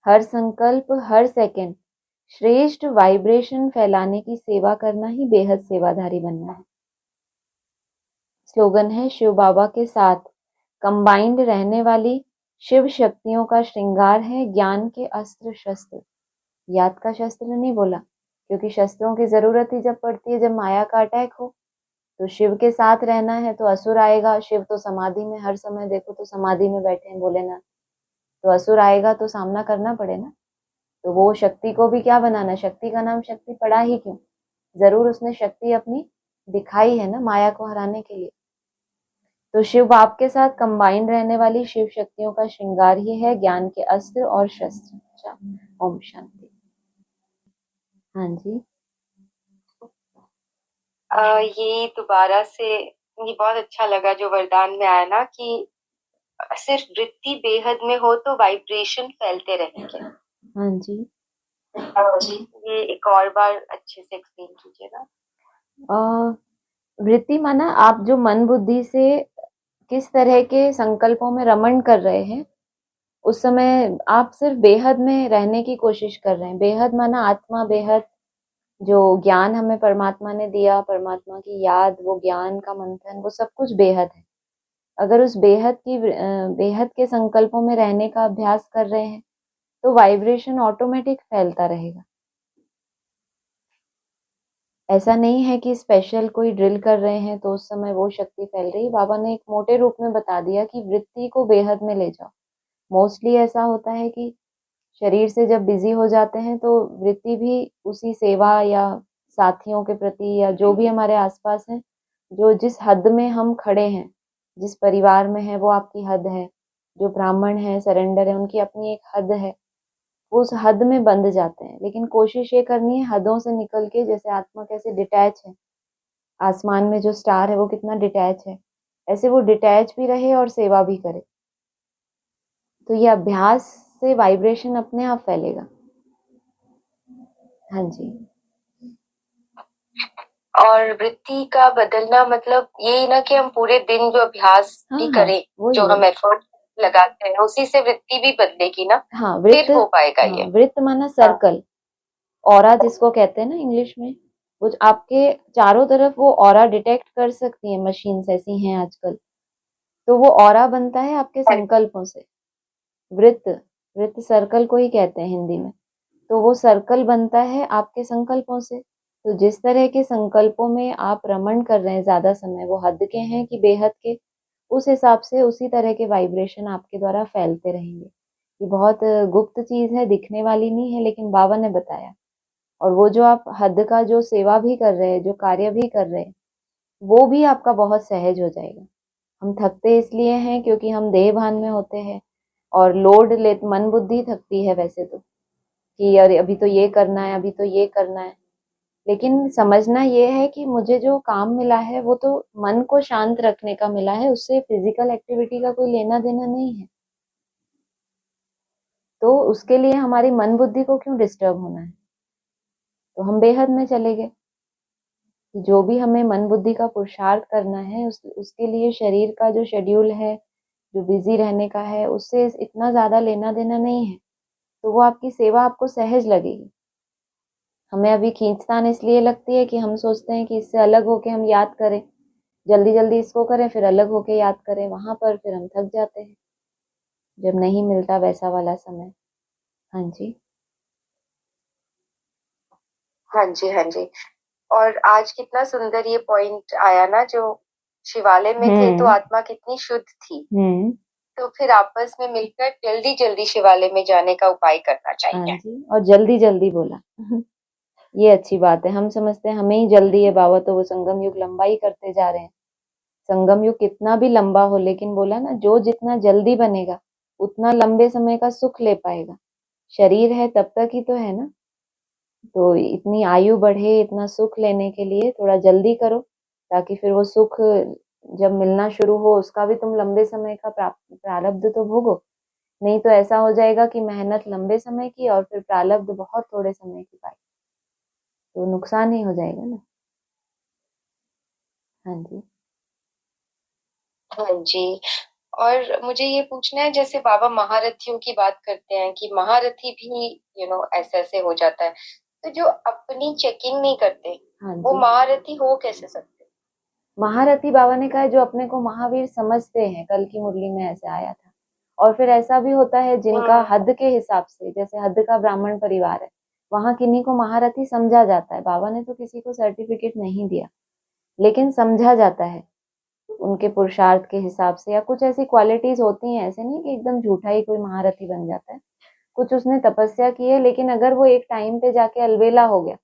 हर संकल्प, हर सेकंड श्रेष्ठ वाइब्रेशन फैलाने की सेवा करना ही बेहद सेवाधारी बनना है। स्लोगन है, शिव बाबा के साथ कंबाइंड रहने वाली शिव शक्तियों का श्रृंगार है ज्ञान के अस्त्र शस्त्र। याद का शस्त्र नहीं बोला, क्योंकि शस्त्रों की जरूरत ही जब पड़ती है जब माया का अटैक हो। तो शिव के साथ रहना है तो असुर आएगा। शिव तो समाधि में, हर समय देखो तो समाधि में बैठे हैं भोलेनाथ। तो असुर आएगा तो सामना करना पड़े ना। तो वो शक्ति को भी क्या बनाना? शक्ति का नाम शक्ति पड़ा ही क्यों? जरूर उसने शक्ति अपनी दिखाई है ना माया को हराने के लिए। तो शिव आपके साथ कंबाइंड रहने वाली शिव शक्तियों का श्रृंगार ही है ज्ञान के अस्त्र और शस्त्र। ओम शांति। हाँ जी। ये दोबारा से ये बहुत अच्छा लगा जो वरदान में आया ना कि सिर्फ वृत्ति बेहद में हो तो वाइब्रेशन फैलते रहेंगे। हाँ जी। ये एक और बार अच्छे से एक्सप्लेन कीजिए ना। वृत्ति माना आप जो मन बुद्धि से किस तरह के संकल्पों में रमण कर रहे हैं, उस समय आप सिर्फ बेहद में रहने की कोशिश कर रहे हैं। बेहद माना आत्मा, बेहद जो ज्ञान हमें परमात्मा ने दिया, परमात्मा की याद, वो ज्ञान का मंथन, वो सब कुछ बेहद है। अगर उस बेहद के संकल्पों में रहने का अभ्यास कर रहे हैं तो वाइब्रेशन ऑटोमेटिक फैलता रहेगा। ऐसा नहीं है कि स्पेशल कोई ड्रिल कर रहे हैं तो उस समय वो शक्ति फैल रही। बाबा ने एक मोटे रूप में बता दिया कि वृत्ति को बेहद में ले जाओ। मोस्टली ऐसा होता है कि शरीर से जब बिजी हो जाते हैं तो वृत्ति भी उसी सेवा या साथियों के प्रति या जो भी हमारे आसपास है, जो जिस हद में हम खड़े हैं, जिस परिवार में है वो आपकी हद है। जो ब्राह्मण है, सरेंडर है, उनकी अपनी एक हद है। वो उस हद में बंध जाते हैं। लेकिन कोशिश ये करनी है हदों से निकल के, जैसे आत्मा कैसे डिटैच है, आसमान में जो स्टार है वो कितना डिटैच है, ऐसे वो डिटैच भी रहे और सेवा भी करे। तो ये अभ्यास से वाइब्रेशन अपने आप फैलेगा। हाँ जी। और वृत्ति का बदलना मतलब यही ना कि हम पूरे दिन जो अभ्यास भी करें, जो हम एफर्ट लगाते हैं उसी से वृत्ति भी बदलेगी ना। हाँ, वृत्त फिर हो पाएगा ये। वृत्त माना सर्कल, ऑरा जिसको कहते हैं ना इंग्लिश में। वो आपके चारों तरफ वो ऑरा डिटेक्ट कर सकती है, मशीन्स ऐसी हैं आजकल। तो वो ऑरा बनता है आपके संकल्पों से। वृत्त वृत्त सर्कल को ही कहते हैं हिंदी में। तो वो सर्कल बनता है आपके संकल्पों से। तो जिस तरह के संकल्पों में आप रमण कर रहे हैं ज्यादा समय, वो हद के हैं कि बेहद के, उस हिसाब से उसी तरह के वाइब्रेशन आपके द्वारा फैलते रहेंगे। ये बहुत गुप्त चीज है, दिखने वाली नहीं है, लेकिन बाबा ने बताया। और वो जो आप हद का जो सेवा भी कर रहे हैं, जो कार्य भी कर रहे हैं, वो भी आपका बहुत सहज हो जाएगा। हम थकते इसलिए हैं क्योंकि हम देह भान में होते हैं और लोड ले, मन बुद्धि थकती है वैसे तो, कि यार अभी तो ये करना है, अभी तो ये करना है। लेकिन समझना ये है कि मुझे जो काम मिला है वो तो मन को शांत रखने का मिला है, उससे फिजिकल एक्टिविटी का कोई लेना देना नहीं है। तो उसके लिए हमारी मन बुद्धि को क्यों डिस्टर्ब होना है? तो हम बेहद में चले गए। जो भी हमें मन बुद्धि का पुरुषार्थ करना है उसके लिए शरीर का जो शेड्यूल है, जो बिजी रहने का है, उससे इतना ज्यादा लेना देना नहीं है, तो वो आपकी सेवा आपको सहज लगेगी। हमें अभी खींचतान इसलिए लगती है कि हम सोचते हैं कि इससे अलग होके हम याद करें, जल्दी जल्दी इसको करें फिर अलग होके याद करें, वहां पर फिर हम थक जाते हैं जब नहीं मिलता वैसा वाला समय। हाँ जी। हाँ जी, हाँ जी। और आज कितना सुंदर ये पॉइंट आया ना, जो शिवालय में थे तो आत्मा कितनी शुद्ध थी, तो फिर आपस में मिलकर जल्दी जल्दी शिवालय में जाने का उपाय करना हाँ चाहिए। जी, और जल्दी जल्दी बोला ये अच्छी बात है। हम समझते हैं हमें ही जल्दी है बाबा, तो वो संगम युग लंबा ही करते जा रहे हैं। संगम युग कितना भी लंबा हो, लेकिन बोला ना, जो जितना जल्दी बनेगा उतना लंबे समय का सुख ले पाएगा। शरीर है तब तक ही तो है ना, तो इतनी आयु बढ़े, इतना सुख लेने के लिए थोड़ा जल्दी करो, ताकि फिर वो सुख जब मिलना शुरू हो उसका भी तुम लंबे समय का प्रारब्ध तो भोगो। नहीं तो ऐसा हो जाएगा कि मेहनत लंबे समय की और फिर प्रारब्ध बहुत थोड़े समय की पाई, तो नुकसान ही हो जाएगा ना। हाँ जी। हाँ जी। और मुझे ये पूछना है, जैसे बाबा महारथियों की बात करते हैं कि महारथी भी ऐसे ऐसे हो जाता है, तो जो अपनी चेकिंग नहीं करते हाँ वो जी, महारथी हो कैसे सकते? महारथी बाबा ने कहा है जो अपने को महावीर समझते हैं, कल की मुरली में ऐसे आया था। और फिर ऐसा भी होता है जिनका हद के हिसाब से, जैसे हद का ब्राह्मण परिवार है, वहां किन्हीं को महारथी समझा जाता है। बाबा ने तो किसी को सर्टिफिकेट नहीं दिया, लेकिन समझा जाता है उनके पुरुषार्थ के हिसाब से, या कुछ ऐसी क्वालिटीज होती हैं। ऐसे नहीं कि एकदम झूठा ही कोई महारथी बन जाता है, कुछ उसने तपस्या की है, लेकिन अगर वो एक टाइम पे जाके अलबेला हो गया,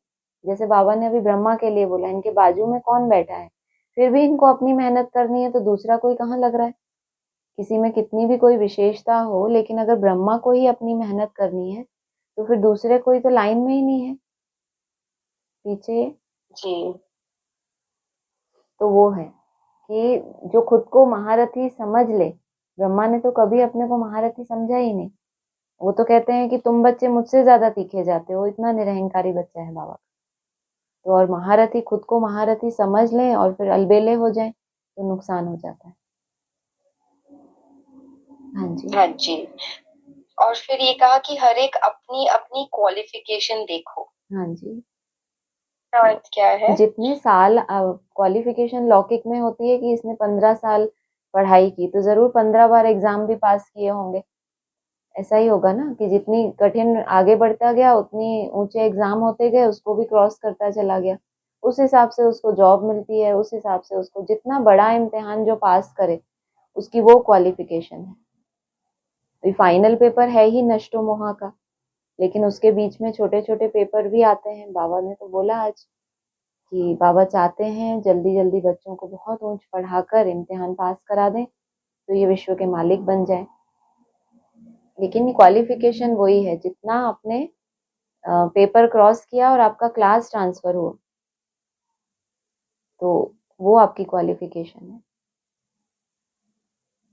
जैसे बाबा ने अभी ब्रह्मा के लिए बोला, इनके बाजू में कौन बैठा है, फिर भी इनको अपनी मेहनत करनी है, तो दूसरा कोई कहाँ लग रहा है। किसी में कितनी भी कोई विशेषता हो, लेकिन अगर ब्रह्मा को ही अपनी मेहनत करनी है, तो फिर दूसरे कोई तो लाइन में ही नहीं है पीछे। जी। तो वो है कि जो खुद को महारथी समझ ले, ब्रह्मा ने तो कभी अपने को महारथी समझा ही नहीं। वो तो कहते हैं कि तुम बच्चे मुझसे ज्यादा तीखे जाते हो, इतना निरहंकारी बच्चा है बाबा। तो और महारथी खुद को महारथी समझ लें और फिर अलबेले हो जाएं, तो नुकसान हो जाता है। हाँ जी। हाँ जी। और फिर ये कहा कि हर एक अपनी अपनी क्वालिफिकेशन देखो, हाँ जी, अर्थ क्या है? जितने साल क्वालिफिकेशन लौकिक में होती है कि इसने 15 साल पढ़ाई की, तो जरूर 15 बार एग्जाम भी पास किए होंगे। ऐसा ही होगा ना कि जितनी कठिन आगे बढ़ता गया उतनी ऊंचे एग्जाम होते गए, उसको भी क्रॉस करता चला गया, उस हिसाब से उसको जॉब मिलती है, उस हिसाब से उसको जितना बड़ा इम्तिहान जो पास करे उसकी वो क्वालिफिकेशन है। तो फाइनल पेपर है ही नष्टो मोहा का, लेकिन उसके बीच में छोटे छोटे पेपर भी आते हैं। बाबा ने तो बोला आज कि बाबा चाहते हैं जल्दी जल्दी बच्चों को बहुत ऊंच पढ़ाकर इम्तिहान पास करा दें, तो ये विश्व के मालिक बन जाए। लेकिन क्वालिफिकेशन वही है, जितना आपने पेपर क्रॉस किया और आपका क्लास ट्रांसफर हुआ, तो वो आपकी क्वालिफिकेशन है।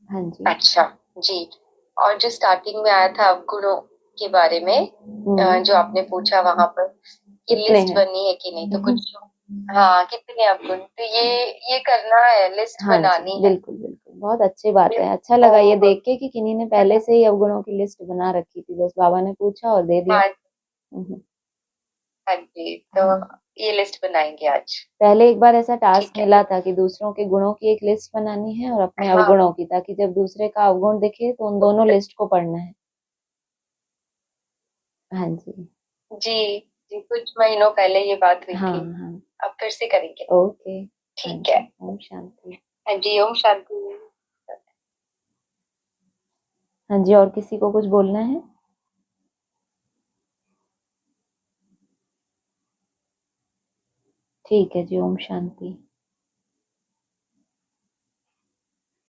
हाँ जी। अच्छा जी। और जो स्टार्टिंग में आया था अवगुणों के बारे में, जो आपने पूछा वहां पर कि कितने लिस्ट हैं? बनी है कि नहीं, तो कुछ हाँ, कितने अवगुण, तो ये करना है, लिस्ट हाँ जी, बनानी है। बिल्कुल बिल्कुल, बहुत अच्छी बात है। अच्छा लगा ये देख के कि किन्हीं ने पहले से ही अवगुणों की लिस्ट बना रखी थी, बस बाबा ने पूछा और दे दिया। हाँ। हम्म। हाँ जी, तो हाँ, ये लिस्ट बनाएंगे आज। पहले एक बार ऐसा टास्क ठीक है। मिला था कि दूसरों के गुणों की एक लिस्ट बनानी है और अपने हाँ अवगुणों की, ताकि जब दूसरे का अवगुण दिखे तो उन दोनों लिस्ट को पढ़ना है। हाँ जी। जी। जी, कुछ महीनों पहले ये बात हुई हाँ थी, हाँ। अब फिर से करेंगे। ओके। हाँ ठीक है। जी, ओम शांति। हाँ जी, ओम शांति। हाँ जी, और किसी को कुछ बोलना है? ठीक है जी, ओम शांति।